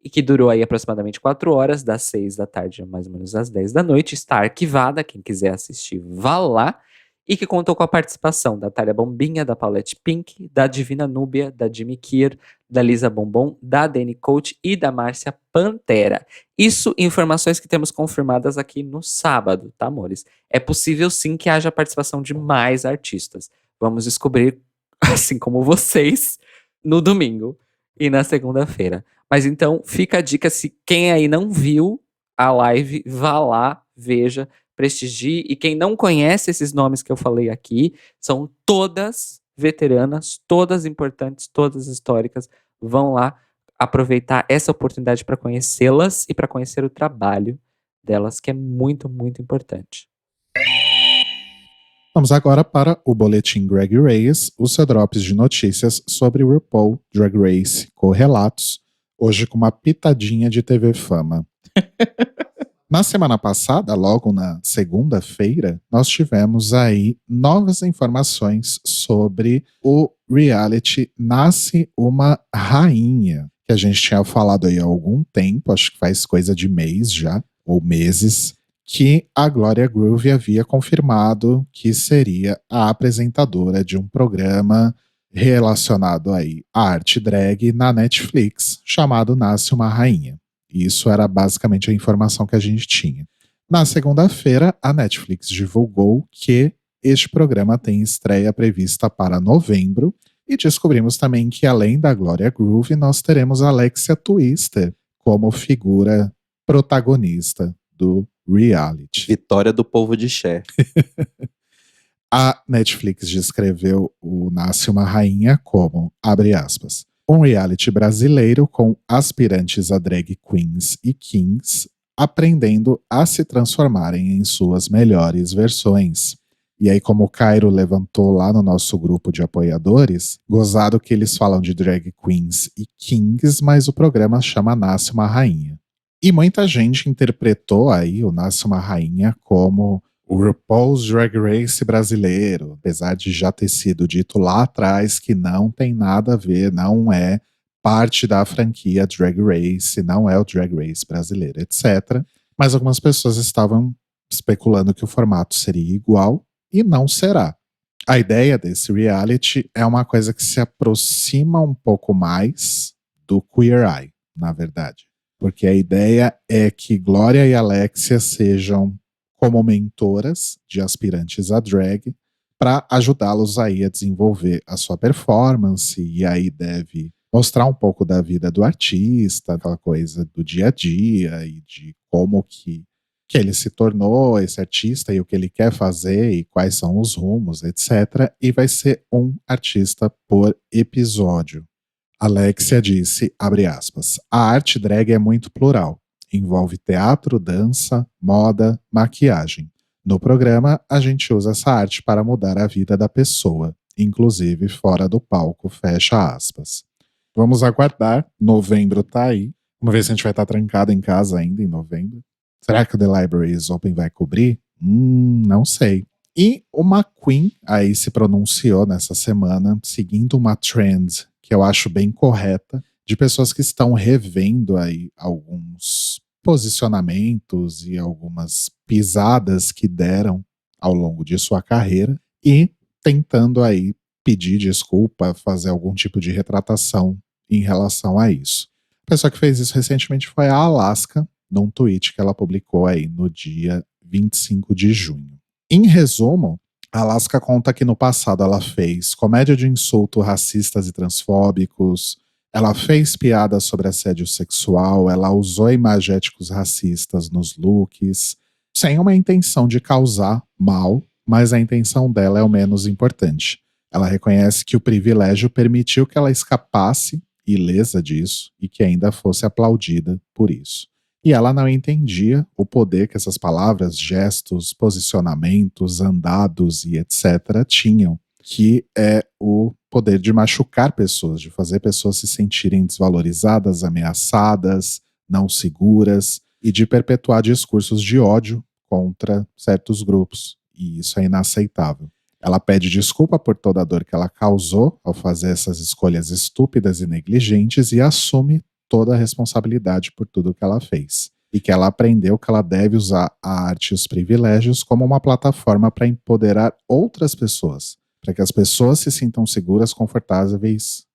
e que durou aí aproximadamente 4 horas, das 6 da tarde mais ou menos às 10 da noite. Está arquivada, quem quiser assistir, vá lá. e que contou com a participação da Thalia Bombinha, da Paulette Pink, da Divina Núbia, da Jimmy Kier, da Lisa Bombom, da Dani Coach e da Márcia Pantera. Isso, informações que temos confirmadas aqui no sábado, tá, amores? É possível sim que haja participação de mais artistas. Vamos descobrir, assim como vocês, no domingo e na segunda-feira. Mas então, fica a dica, se quem aí não viu a live, vá lá, veja, prestigie. E quem não conhece esses nomes que eu falei aqui, são todas veteranas, todas importantes, todas históricas. Vão lá aproveitar essa oportunidade para conhecê-las e para conhecer o trabalho delas, que é muito, muito importante. Vamos agora para o Boletim Drag Race, o seu drops de notícias sobre RuPaul Drag Race, correlatos, hoje com uma pitadinha de TV Fama. Na semana passada, logo na segunda-feira, nós tivemos aí novas informações sobre o reality Nasce uma Rainha, que a gente tinha falado aí há algum tempo, acho que faz coisa de mês já, ou meses, que a Glória Groove havia confirmado que seria a apresentadora de um programa relacionado aí à arte drag na Netflix, chamado Nasce uma Rainha. Isso era basicamente a informação que a gente tinha. Na segunda-feira, a Netflix divulgou que este programa tem estreia prevista para novembro e descobrimos também que, além da Glória Groove, nós teremos a Alexia Twister como figura protagonista do reality. Vitória do povo de Cher. A Netflix descreveu o Nasce uma Rainha como, abre aspas, um reality brasileiro com aspirantes a drag queens e kings aprendendo a se transformarem em suas melhores versões. E aí, como o Cairo levantou lá no nosso grupo de apoiadores, gozado que eles falam de drag queens e kings, mas o programa chama Nasce uma Rainha. E muita gente interpretou aí o Nasce uma Rainha como o RuPaul's Drag Race brasileiro, apesar de já ter sido dito lá atrás que não tem nada a ver, não é parte da franquia Drag Race, não é o Drag Race brasileiro, etc. Mas algumas pessoas estavam especulando que o formato seria igual e não será. A ideia desse reality é uma coisa que se aproxima um pouco mais do Queer Eye, na verdade. Porque a ideia é que Glória e Alexia sejam como mentoras de aspirantes a drag para ajudá-los aí a desenvolver a sua performance, e aí deve mostrar um pouco da vida do artista, aquela coisa do dia a dia e de como que ele se tornou esse artista e o que ele quer fazer e quais são os rumos, etc. E vai ser um artista por episódio. Alexia disse, abre aspas, a arte drag é muito plural. Envolve teatro, dança, moda, maquiagem. No programa, a gente usa essa arte para mudar a vida da pessoa, inclusive fora do palco, fecha aspas. Vamos aguardar, novembro tá aí. Vamos ver se a gente vai estar trancado em casa ainda em novembro. Será que o The Library is Open vai cobrir? Não sei. E uma queen aí se pronunciou nessa semana, seguindo uma trend que eu acho bem correta, de pessoas que estão revendo aí alguns posicionamentos e algumas pisadas que deram ao longo de sua carreira e tentando aí pedir desculpa, fazer algum tipo de retratação em relação a isso. A pessoa que fez isso recentemente foi a Alaska, num tweet que ela publicou aí no dia 25 de junho. Em resumo, a Alaska conta que no passado ela fez comédia de insulto racistas e transfóbicos, ela fez piadas sobre assédio sexual, ela usou imagéticos racistas nos looks, sem uma intenção de causar mal, mas a intenção dela é o menos importante. Ela reconhece que o privilégio permitiu que ela escapasse ilesa disso e que ainda fosse aplaudida por isso. E ela não entendia o poder que essas palavras, gestos, posicionamentos, andados e etc. tinham, que é o poder de machucar pessoas, de fazer pessoas se sentirem desvalorizadas, ameaçadas, não seguras e de perpetuar discursos de ódio contra certos grupos. E isso é inaceitável. Ela pede desculpa por toda a dor que ela causou ao fazer essas escolhas estúpidas e negligentes e assume toda a responsabilidade por tudo que ela fez. e que ela aprendeu que ela deve usar a arte e os privilégios como uma plataforma para empoderar outras pessoas, para que as pessoas se sintam seguras, confortáveis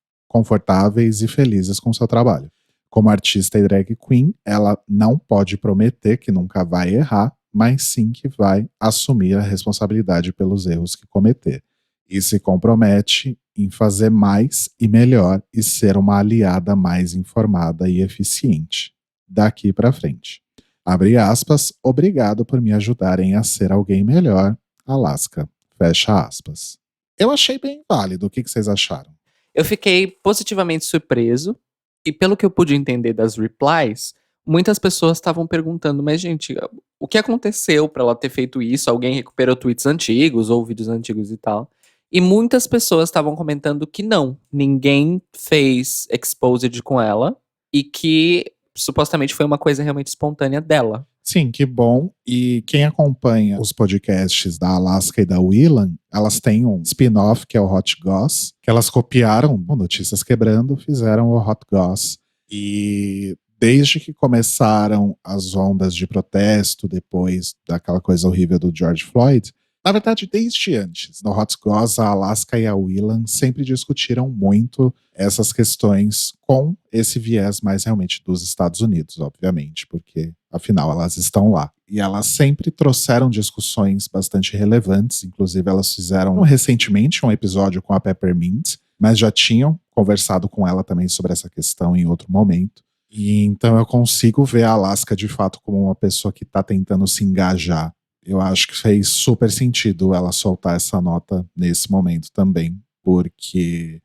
e felizes com o seu trabalho. Como artista e drag queen, ela não pode prometer que nunca vai errar, mas sim que vai assumir a responsabilidade pelos erros que cometer. E se compromete em fazer mais e melhor e ser uma aliada mais informada e eficiente. Daqui para frente. Abre aspas, obrigado por me ajudarem a ser alguém melhor, Alaska. Fecha aspas. Eu achei bem válido. O que vocês acharam? Eu fiquei positivamente surpreso. E pelo que eu pude entender das replies, muitas pessoas estavam perguntando, mas gente, o que aconteceu pra ela ter feito isso? Alguém recuperou tweets antigos ou vídeos antigos e tal? E muitas pessoas estavam comentando que não, ninguém fez exposed com ela e que supostamente foi uma coisa realmente espontânea dela. Sim, que bom. E quem acompanha os podcasts da Alaska e da Willan, elas têm um spin-off que é o Hot Goss, que elas copiaram Notícias Quebrando, fizeram o Hot Goss. E desde que começaram as ondas de protesto, depois daquela coisa horrível do George Floyd, na verdade, desde antes, no Hot Goss, a Alaska e a Willan sempre discutiram muito essas questões com esse viés mais realmente dos Estados Unidos, obviamente, porque afinal elas estão lá. E elas sempre trouxeram discussões bastante relevantes, inclusive elas fizeram recentemente um episódio com a Peppermint, mas já tinham conversado com ela também sobre essa questão em outro momento. E então eu consigo ver a Alaska de fato como uma pessoa que está tentando se engajar. Eu acho que fez super sentido ela soltar essa nota nesse momento também, porque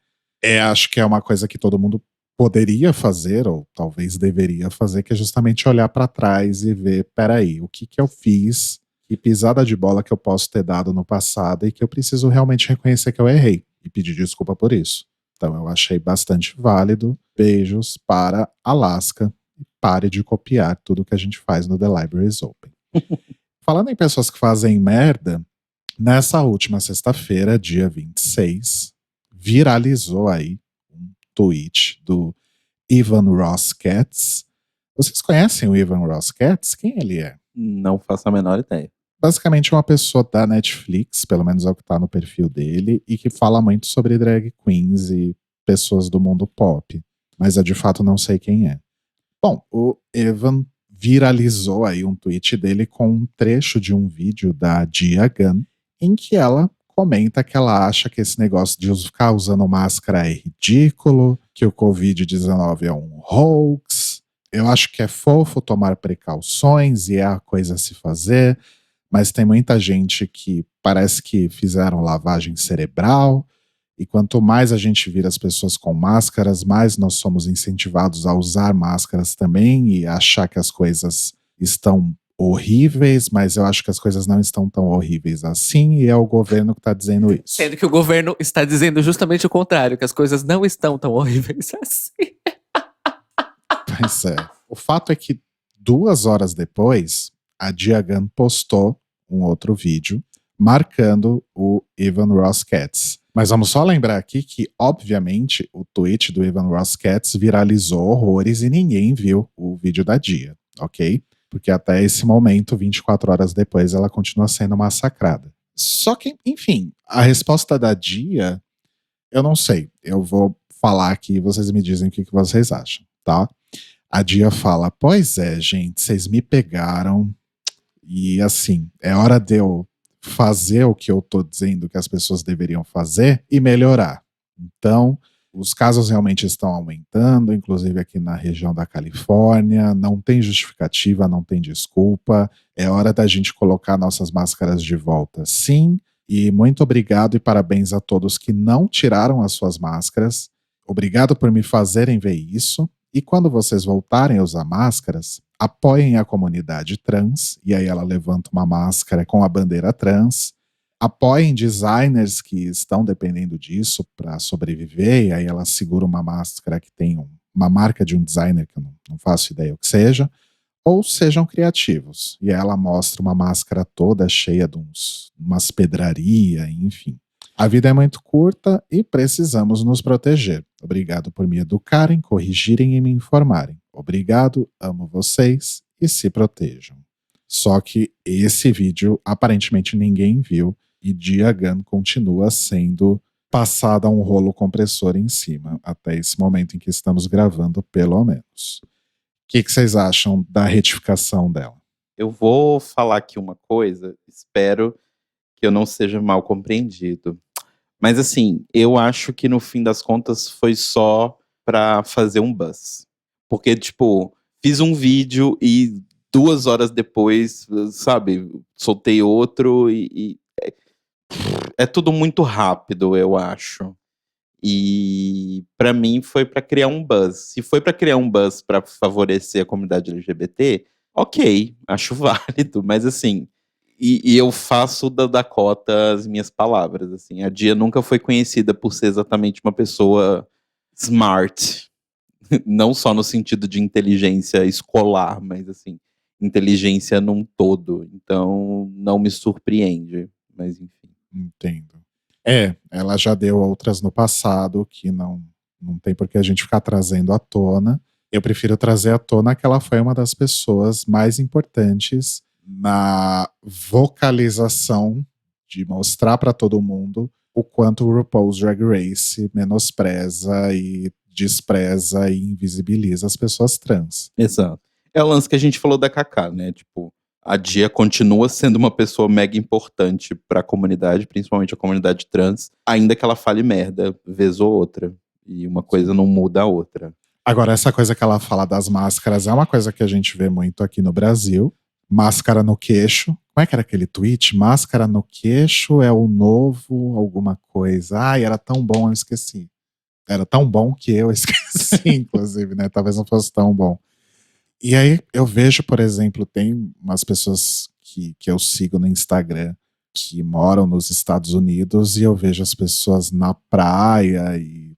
acho que é uma coisa que todo mundo poderia fazer, ou talvez deveria fazer, que é justamente olhar para trás e ver, peraí, o que eu fiz, que pisada de bola que eu posso ter dado no passado e que eu preciso realmente reconhecer que eu errei e pedir desculpa por isso. Então eu achei bastante válido. Beijos para Alaska e pare de copiar tudo que a gente faz no The Libraries Open. Falando em pessoas que fazem merda, nessa última sexta-feira, dia 26, viralizou aí um tweet do Evan Ross Katz. Vocês conhecem o Evan Ross Katz? Quem ele é? Não faço a menor ideia. Basicamente uma pessoa da Netflix, pelo menos é o que tá no perfil dele, e que fala muito sobre drag queens e pessoas do mundo pop. Mas eu de fato não sei quem é. Bom, o Evan viralizou aí um tweet dele com um trecho de um vídeo da Gia Gunn, em que ela comenta que ela acha que esse negócio de ficar usando máscara é ridículo, que o Covid-19 é um hoax. Eu acho que é fofo tomar precauções e é a coisa a se fazer, mas tem muita gente que parece que fizeram lavagem cerebral, e quanto mais a gente vira as pessoas com máscaras, mais nós somos incentivados a usar máscaras também e achar que as coisas estão horríveis, mas eu acho que as coisas não estão tão horríveis assim, e é o governo que está dizendo isso. Sendo que o governo está dizendo justamente o contrário, que as coisas não estão tão horríveis assim. Pois é. O fato é que 2 horas depois, a Gia Gunn postou um outro vídeo marcando o Evan Ross Katz. Mas vamos só lembrar aqui que, obviamente, o tweet do Evan Ross Katz viralizou horrores e ninguém viu o vídeo da Gia, ok? Porque até esse momento, 24 horas depois, ela continua sendo massacrada. Só que, enfim, a resposta da Gia, eu não sei. Eu vou falar aqui e vocês me dizem o que vocês acham, tá? A Gia fala, pois é, gente, vocês me pegaram e, assim, é hora de eu fazer o que eu tô dizendo que as pessoas deveriam fazer e melhorar. Então, os casos realmente estão aumentando, inclusive aqui na região da Califórnia, não tem justificativa, não tem desculpa, é hora da gente colocar nossas máscaras de volta, sim, e muito obrigado e parabéns a todos que não tiraram as suas máscaras, obrigado por me fazerem ver isso, e quando vocês voltarem a usar máscaras, apoiem a comunidade trans, e aí ela levanta uma máscara com a bandeira trans, apoiem designers que estão dependendo disso para sobreviver, e aí ela segura uma máscara que tem uma marca de um designer, que eu não faço ideia o que seja, ou sejam criativos, e aí ela mostra uma máscara toda cheia de umas pedraria, enfim. A vida é muito curta e precisamos nos proteger. Obrigado por me educarem, corrigirem e me informarem. Obrigado, amo vocês e se protejam. Só que esse vídeo aparentemente ninguém viu e Diagan continua sendo passada um rolo compressor em cima, até esse momento em que estamos gravando, pelo menos. O que vocês acham da retificação dela? Eu vou falar aqui uma coisa, espero que eu não seja mal compreendido. Mas assim, eu acho que no fim das contas foi só pra fazer um buzz. Porque, tipo, fiz um vídeo e 2 horas depois, sabe, soltei outro e é tudo muito rápido, eu acho. E pra mim foi pra criar um buzz. Se foi pra criar um buzz pra favorecer a comunidade LGBT, ok, acho válido, mas assim, e eu faço da Dakota as minhas palavras, assim, a Dia nunca foi conhecida por ser exatamente uma pessoa smart, não só no sentido de inteligência escolar, mas assim, inteligência num todo, então não me surpreende, mas enfim. Entendo. Ela já deu outras no passado que não tem por que a gente ficar trazendo à tona. Eu prefiro trazer à tona que ela foi uma das pessoas mais importantes na vocalização de mostrar para todo mundo o quanto o RuPaul's Drag Race menospreza e despreza e invisibiliza as pessoas trans. Exato. É o lance que a gente falou da Kaká, né? Tipo, a Dia continua sendo uma pessoa mega importante pra comunidade, principalmente a comunidade trans, ainda que ela fale merda vez ou outra. E uma coisa não muda a outra. Agora, essa coisa que ela fala das máscaras é uma coisa que a gente vê muito aqui no Brasil. Máscara no queixo. Como é que era aquele tweet? Máscara no queixo é o novo alguma coisa. Ai, era tão bom, eu esqueci. Era tão bom que eu esqueci, inclusive, né? Talvez não fosse tão bom. E aí eu vejo, por exemplo, tem umas pessoas que eu sigo no Instagram que moram nos Estados Unidos e eu vejo as pessoas na praia e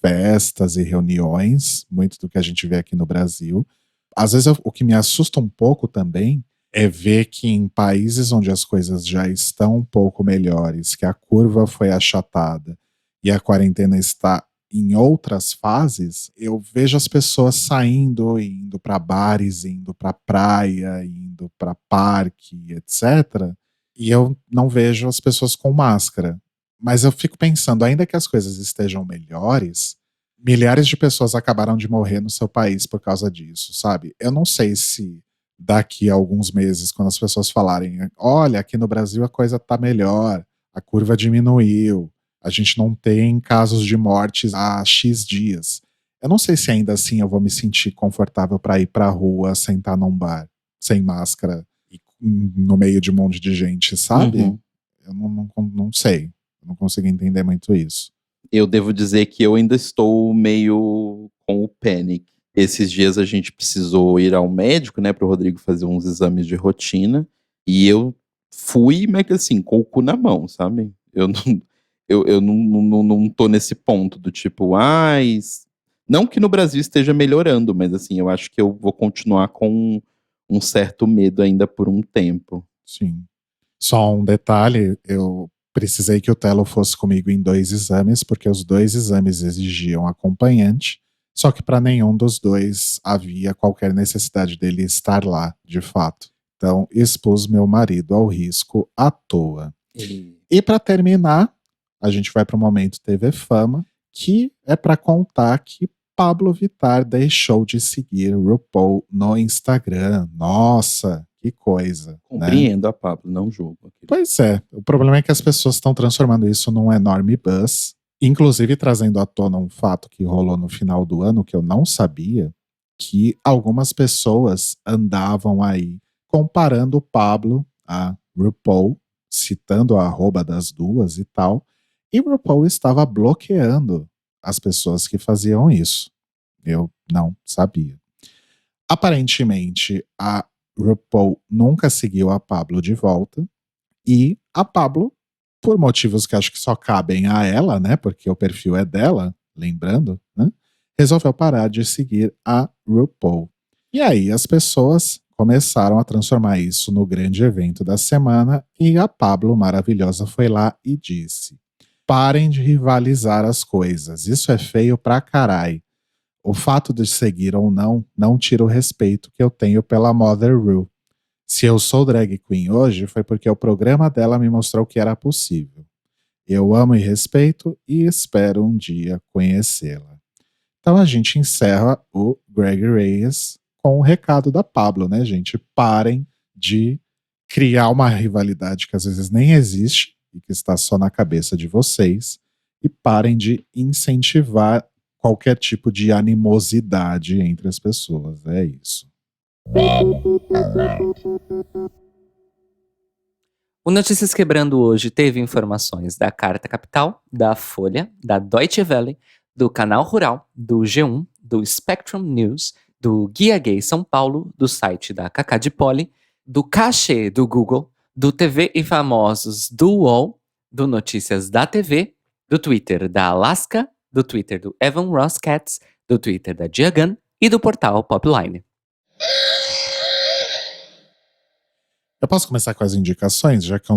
festas e reuniões, muito do que a gente vê aqui no Brasil. Às vezes o que me assusta um pouco também é ver que em países onde as coisas já estão um pouco melhores, que a curva foi achatada e a quarentena está em outras fases, eu vejo as pessoas saindo, indo para bares, indo para praia, indo para parque, etc. E eu não vejo as pessoas com máscara. Mas eu fico pensando, ainda que as coisas estejam melhores, milhares de pessoas acabaram de morrer no seu país por causa disso, sabe? Eu não sei se daqui a alguns meses, quando as pessoas falarem, olha, aqui no Brasil a coisa tá melhor, a curva diminuiu, a gente não tem casos de mortes há X dias. Eu não sei se ainda assim eu vou me sentir confortável para ir pra rua, sentar num bar, sem máscara, e no meio de um monte de gente, sabe? Uhum. Eu não sei. Eu não consigo entender muito isso. Eu devo dizer que eu ainda estou meio com o panic. Esses dias a gente precisou ir ao médico, né, pro Rodrigo fazer uns exames de rotina. E eu fui, mas que assim, com o cu na mão, sabe? Eu não tô nesse ponto do tipo, não que no Brasil esteja melhorando, mas assim, eu acho que eu vou continuar com um certo medo ainda por um tempo. Sim. Só um detalhe, eu precisei que o Telo fosse comigo em 2 exames, porque os 2 exames exigiam acompanhante, só que para nenhum dos dois havia qualquer necessidade dele estar lá, de fato. Então, expus meu marido ao risco à toa. E para terminar, a gente vai para o momento TV Fama, que é para contar que Pablo Vittar deixou de seguir RuPaul no Instagram. Nossa, que coisa. Né? Compreendo a Pablo, não julgo. Pois é, o problema é que as pessoas estão transformando isso num enorme buzz, inclusive trazendo à tona um fato que rolou no final do ano que eu não sabia, que algumas pessoas andavam aí comparando o Pablo a RuPaul, citando a arroba das duas e tal, e RuPaul estava bloqueando as pessoas que faziam isso. Eu não sabia. Aparentemente, a RuPaul nunca seguiu a Pablo de volta, e a Pablo, por motivos que acho que só cabem a ela, né, porque o perfil é dela, lembrando, né, resolveu parar de seguir a RuPaul. E aí as pessoas começaram a transformar isso no grande evento da semana e a Pablo maravilhosa foi lá e disse: parem de rivalizar as coisas, isso é feio pra carai. O fato de seguir ou não tira o respeito que eu tenho pela Mother Rue. Se eu sou drag queen hoje, foi porque o programa dela me mostrou que era possível. Eu amo e respeito e espero um dia conhecê-la. Então a gente encerra o Greg Reyes com o recado da Pablo, né, gente? Parem de criar uma rivalidade que às vezes nem existe e que está só na cabeça de vocês, e parem de incentivar qualquer tipo de animosidade entre as pessoas. É isso. O Notícias Quebrando hoje teve informações da Carta Capital, da Folha, da Deutsche Welle, do Canal Rural, do G1, do Spectrum News, do Guia Gay São Paulo, do site da Cacá de Poli, do Cachê do Google, do TV e Famosos do UOL, do Notícias da TV, do Twitter da Alaska, do Twitter do Evan Ross Katz, do Twitter da Diagan e do portal Popline. Eu posso começar com as indicações, já que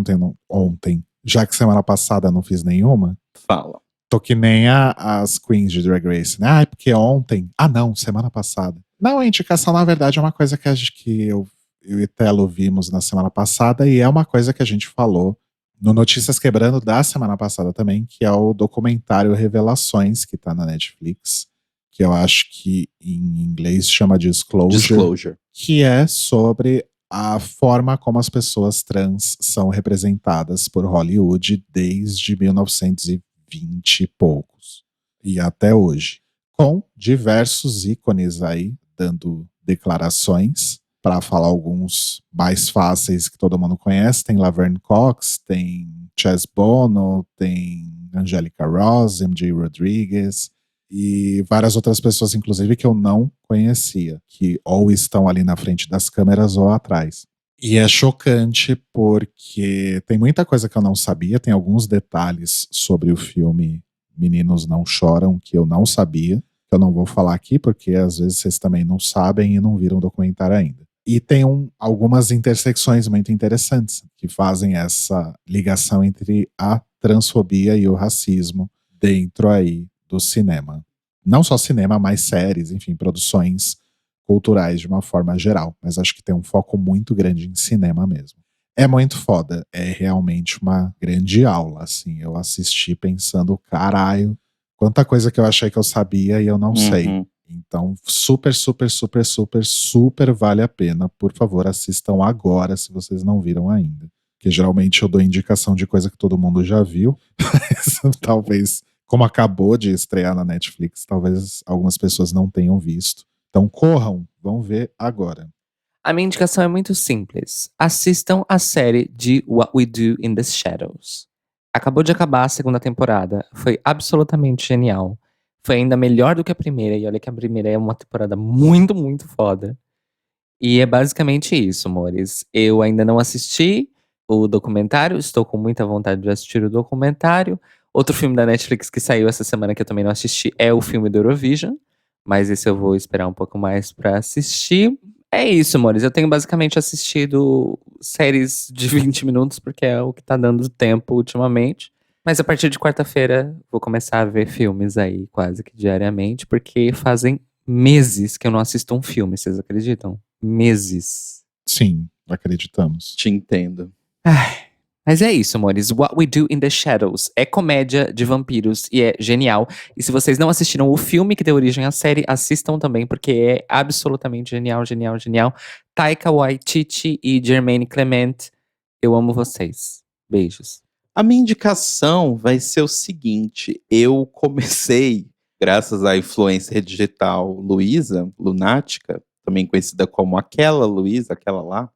ontem, já que semana passada não fiz nenhuma? Fala. Tô que nem as queens de Drag Race, né? Ah, é porque ontem. Ah, não, semana passada. Não, a indicação, na verdade, é uma coisa que eu e Telo vimos na semana passada, e é uma coisa que a gente falou no Notícias Quebrando da semana passada também, que é o documentário Revelações, que tá na Netflix, que eu acho que em inglês chama Disclosure. Que é sobre a forma como as pessoas trans são representadas por Hollywood desde 1920 e poucos e até hoje, com diversos ícones aí dando declarações. Para falar alguns mais fáceis que todo mundo conhece, tem Laverne Cox, tem Chess Bono, tem Angélica Ross, MJ Rodriguez e várias outras pessoas, inclusive, que eu não conhecia, que ou estão ali na frente das câmeras ou atrás. E é chocante porque tem muita coisa que eu não sabia, tem alguns detalhes sobre o filme Meninos Não Choram que eu não sabia, que eu não vou falar aqui porque às vezes vocês também não sabem e não viram o documentário ainda. E tem algumas intersecções muito interessantes que fazem essa ligação entre a transfobia e o racismo dentro aí do cinema. Não só cinema, mas séries, enfim, produções culturais de uma forma geral. Mas acho que tem um foco muito grande em cinema mesmo. É muito foda. É realmente uma grande aula, assim. Eu assisti pensando, caralho, quanta coisa que eu achei que eu sabia e eu não sei. Então, super, super, super, super, super vale a pena. Por favor, assistam agora, se vocês não viram ainda. Porque geralmente eu dou indicação de coisa que todo mundo já viu. Mas talvez, como acabou de estrear na Netflix, talvez algumas pessoas não tenham visto. Então corram, vão ver agora. A minha indicação é muito simples. Assistam a série de What We Do in the Shadows. Acabou de acabar a segunda temporada. Foi absolutamente genial. Foi ainda melhor do que a primeira. E olha que a primeira é uma temporada muito, muito foda. E é basicamente isso, amores. Eu ainda não assisti o documentário. Estou com muita vontade de assistir o documentário. Outro filme da Netflix que saiu essa semana que eu também não assisti é o filme do Eurovision. Mas esse eu vou esperar um pouco mais pra assistir. É isso, amores. Eu tenho basicamente assistido séries de 20 minutos, porque é o que tá dando tempo ultimamente. Mas a partir de quarta-feira vou começar a ver filmes aí quase que diariamente, porque fazem meses que eu não assisto um filme, vocês acreditam? Meses. Sim, acreditamos. Te entendo. Mas é isso, amores. What We Do in the Shadows é comédia de vampiros e é genial. E se vocês não assistiram o filme que deu origem à série, assistam também, porque é absolutamente genial, genial, genial. Taika Waititi e Jermaine Clement, eu amo vocês. Beijos. A minha indicação vai ser o seguinte: eu comecei, graças à influencer digital Luísa, Lunática, também conhecida como aquela Luísa, aquela lá,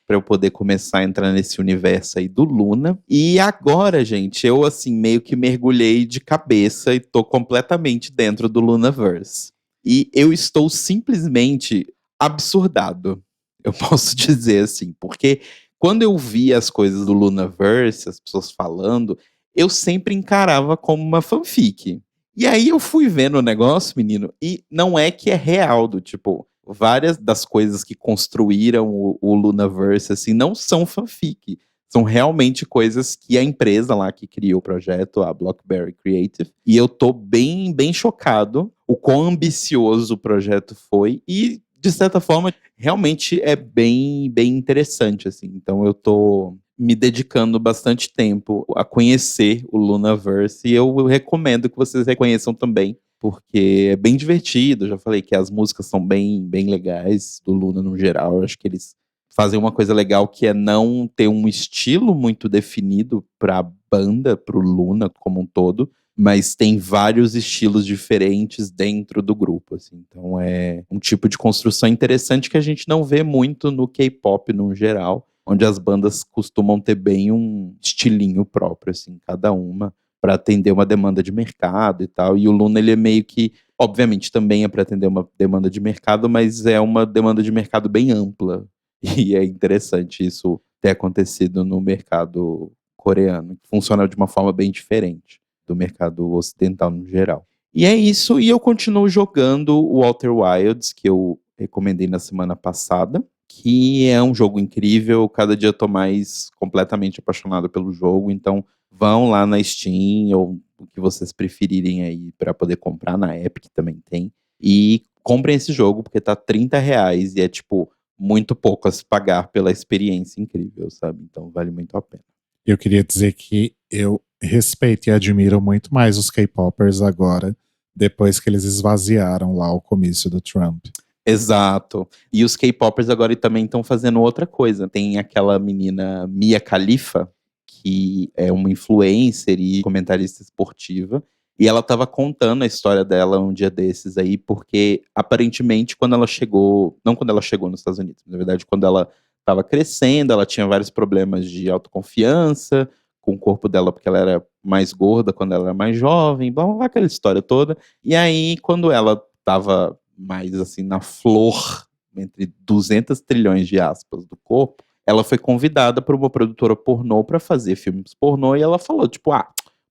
para eu poder começar a entrar nesse universo aí do Luna. E agora, gente, eu assim meio que mergulhei de cabeça e tô completamente dentro do Lunaverse. E eu estou simplesmente absurdado, eu posso dizer assim, porque quando eu via as coisas do Lunaverse, as pessoas falando, eu sempre encarava como uma fanfic. E aí eu fui vendo o negócio, menino, e não é que é real, do tipo, várias das coisas que construíram o Lunaverse, assim, não são fanfic. São realmente coisas que a empresa lá que criou o projeto, a Blockberry Creative, e eu tô bem, bem chocado. o quão ambicioso o projeto foi e, de certa forma, realmente é bem, bem interessante, assim. Então eu tô me dedicando bastante tempo a conhecer o Lunaverse e eu recomendo que vocês reconheçam também, porque é bem divertido. Eu já falei que as músicas são bem, bem legais do Luna no geral. Eu acho que eles fazem uma coisa legal que é não ter um estilo muito definido pra banda, pro Luna como um todo, mas tem vários estilos diferentes dentro do grupo, assim. Então é um tipo de construção interessante que a gente não vê muito no K-pop no geral, onde as bandas costumam ter bem um estilinho próprio, assim, cada uma, para atender uma demanda de mercado e tal. E o Luna, ele é meio que, obviamente, também é para atender uma demanda de mercado, mas é uma demanda de mercado bem ampla. E é interessante isso ter acontecido no mercado coreano, que funciona de uma forma bem diferente do mercado ocidental no geral. E é isso, e eu continuo jogando o Outer Wilds, que eu recomendei na semana passada, que é um jogo incrível. Cada dia eu tô mais completamente apaixonado pelo jogo, então vão lá na Steam, ou o que vocês preferirem aí para poder comprar, na Epic também tem, e comprem esse jogo, porque tá R$ 30 e é tipo muito pouco a se pagar pela experiência incrível, sabe? Então vale muito a pena. Eu queria dizer que eu respeito e admiro muito mais os K-popers agora, depois que eles esvaziaram lá o comício do Trump. Exato. E os K-popers agora também estão fazendo outra coisa. Tem aquela menina Mia Khalifa, que é uma influencer e comentarista esportiva, e ela estava contando a história dela um dia desses aí, porque aparentemente quando ela chegou, não quando ela chegou nos Estados Unidos, na verdade quando ela estava crescendo, ela tinha vários problemas de autoconfiança com o corpo dela, porque ela era mais gorda quando ela era mais jovem, blá, blá, blá, aquela história toda. E aí, quando ela estava mais assim na flor, entre 200 trilhões de aspas do corpo, ela foi convidada por uma produtora pornô para fazer filmes pornô, e ela falou, tipo,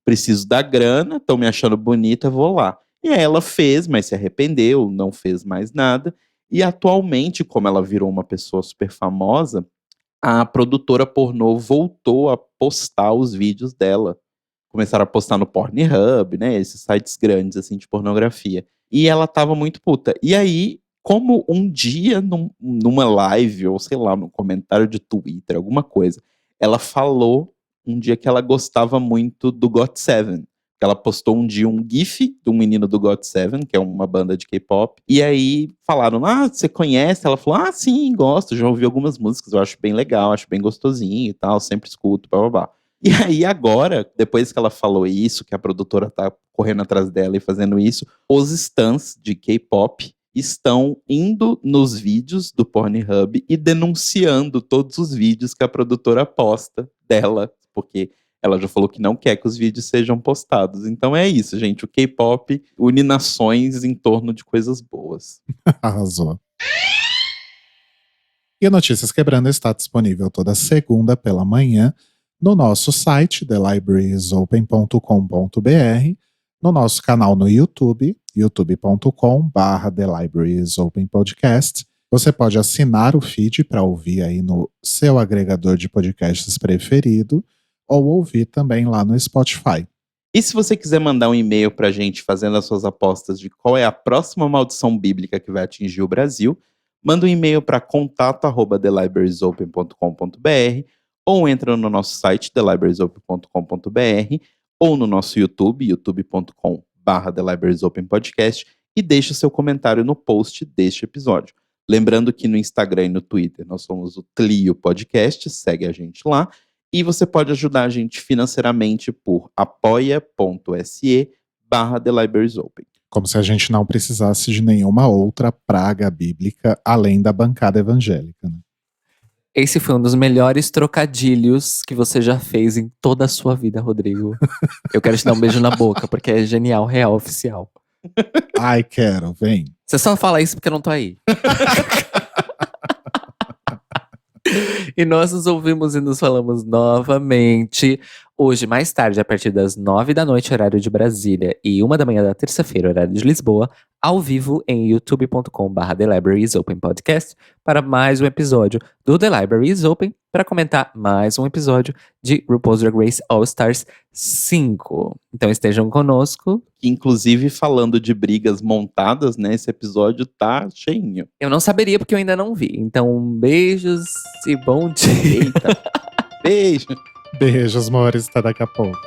preciso da grana, estão me achando bonita, vou lá. E aí ela fez, mas se arrependeu, não fez mais nada. E atualmente, como ela virou uma pessoa super famosa, a produtora pornô voltou a postar os vídeos dela. Começaram a postar no Pornhub, né? Esses sites grandes, assim, de pornografia. E ela tava muito puta. E aí, como um dia, numa live, ou sei lá, num comentário de Twitter, alguma coisa, ela falou um dia que ela gostava muito do GOT7. Ela postou um dia um gif de um menino do GOT7, que é uma banda de K-pop, e aí falaram, você conhece? Ela falou, sim, gosto, já ouvi algumas músicas, eu acho bem legal, acho bem gostosinho e tal, sempre escuto, blá blá blá. E aí agora, depois que ela falou isso, que a produtora tá correndo atrás dela e fazendo isso, os stans de K-pop estão indo nos vídeos do Pornhub e denunciando todos os vídeos que a produtora posta dela, porque ela já falou que não quer que os vídeos sejam postados. Então é isso, gente. O K-pop une nações em torno de coisas boas. Arrasou. E a Notícias Quebrando está disponível toda segunda pela manhã no nosso site, thelibrariesopen.com.br, no nosso canal no YouTube, youtube.com/thelibrariesopenpodcast. Você pode assinar o feed para ouvir aí no seu agregador de podcasts preferido, ou ouvir também lá no Spotify. E se você quiser mandar um e-mail pra gente fazendo as suas apostas de qual é a próxima maldição bíblica que vai atingir o Brasil, manda um e-mail para contato@thelibrariesopen.com.br, ou entra no nosso site, thelibrariesopen.com.br, ou no nosso YouTube, youtube.com/thelibrariesopenpodcast, e deixa seu comentário no post deste episódio. Lembrando que no Instagram e no Twitter nós somos o Tlio Podcast, segue a gente lá. E você pode ajudar a gente financeiramente por apoia.se/thelibrariesopen. Como se a gente não precisasse de nenhuma outra praga bíblica além da bancada evangélica, né? Esse foi um dos melhores trocadilhos que você já fez em toda a sua vida, Rodrigo. Eu quero te dar um beijo na boca, porque é genial, real, oficial. Ai, quero, vem. Você só fala isso porque eu não tô aí. E nós nos ouvimos e nos falamos novamente hoje, mais tarde, a partir das 9 da noite, horário de Brasília, e 1 da manhã da terça-feira, horário de Lisboa, ao vivo em youtube.com/thelibrariesopenpodcast, para mais um episódio do The Library is Open, para comentar mais um episódio de RuPaul's Drag Race All Stars 5. Então estejam conosco. Inclusive, falando de brigas montadas, né? Esse episódio tá cheinho. Eu não saberia porque eu ainda não vi. Então, beijos e bom dia. Eita. Beijo. Beijos, amores. Até daqui a pouco.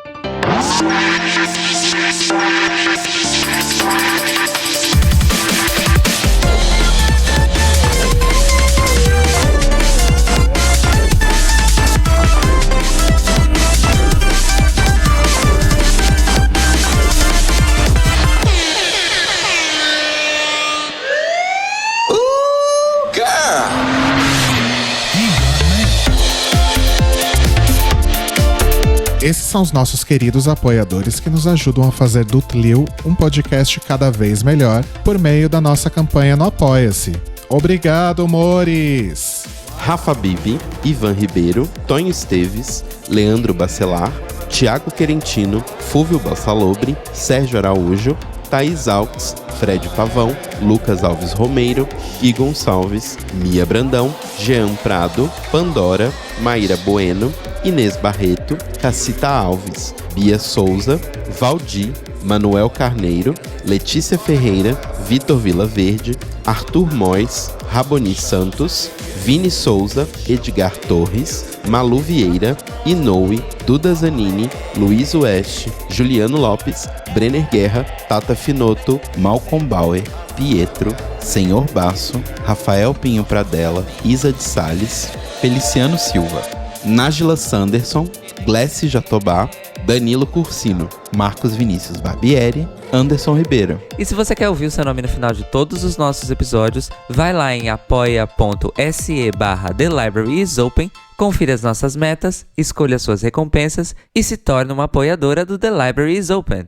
Esses são os nossos queridos apoiadores que nos ajudam a fazer do Tlil um podcast cada vez melhor por meio da nossa campanha no Apoia-se. Obrigado, amores! Rafa Bibi, Ivan Ribeiro, Tonho Esteves, Leandro Bacelar, Tiago Querentino, Fúvio Bassalobre, Sérgio Araújo, Thaís Alves, Fred Pavão, Lucas Alves Romeiro, Gui Gonçalves, Mia Brandão, Jean Prado, Pandora, Maíra Bueno, Inês Barreto, Cacita Alves, Bia Souza, Valdir, Manuel Carneiro, Letícia Ferreira, Vitor Vilaverde, Arthur Mois, Raboni Santos, Vini Souza, Edgar Torres, Malu Vieira, Inoue, Duda Zanini, Luiz Oeste, Juliano Lopes, Brenner Guerra, Tata Finoto, Malcolm Bauer, Pietro, Senhor Basso, Rafael Pinho Pradella, Isa de Sales, Feliciano Silva, Nájila Sanderson, Glessi Jatobá, Danilo Cursino, Marcos Vinícius Barbieri, Anderson Ribeiro. E se você quer ouvir o seu nome no final de todos os nossos episódios, vai lá em apoia.se/The Library is Open, confira as nossas metas, escolha suas recompensas e se torne uma apoiadora do The Library is Open.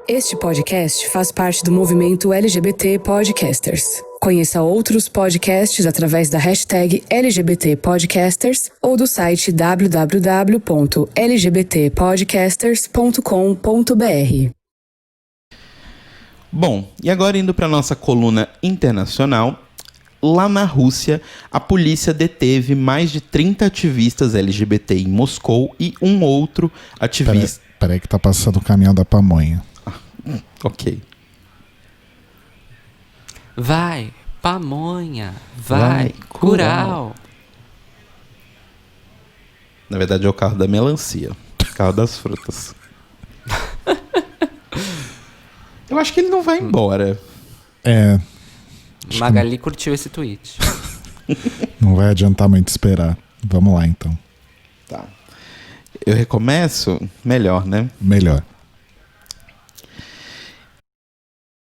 Este podcast faz parte do movimento LGBT Podcasters. Conheça outros podcasts através da hashtag LGBT Podcasters ou do site www.lgbtpodcasters.com.br. Bom, e agora indo para nossa coluna internacional, lá na Rússia, a polícia deteve mais de 30 ativistas LGBT em Moscou e um outro ativista... Peraí que tá passando o caminhão da pamonha. Ok. Vai, pamonha. Vai, curau. Na verdade é o carro da melancia. Carro das frutas. Eu acho que ele não vai embora. É. Magali curtiu esse tweet. Não vai adiantar muito esperar. Vamos lá, então. Tá. Eu recomeço? Melhor, né? Melhor.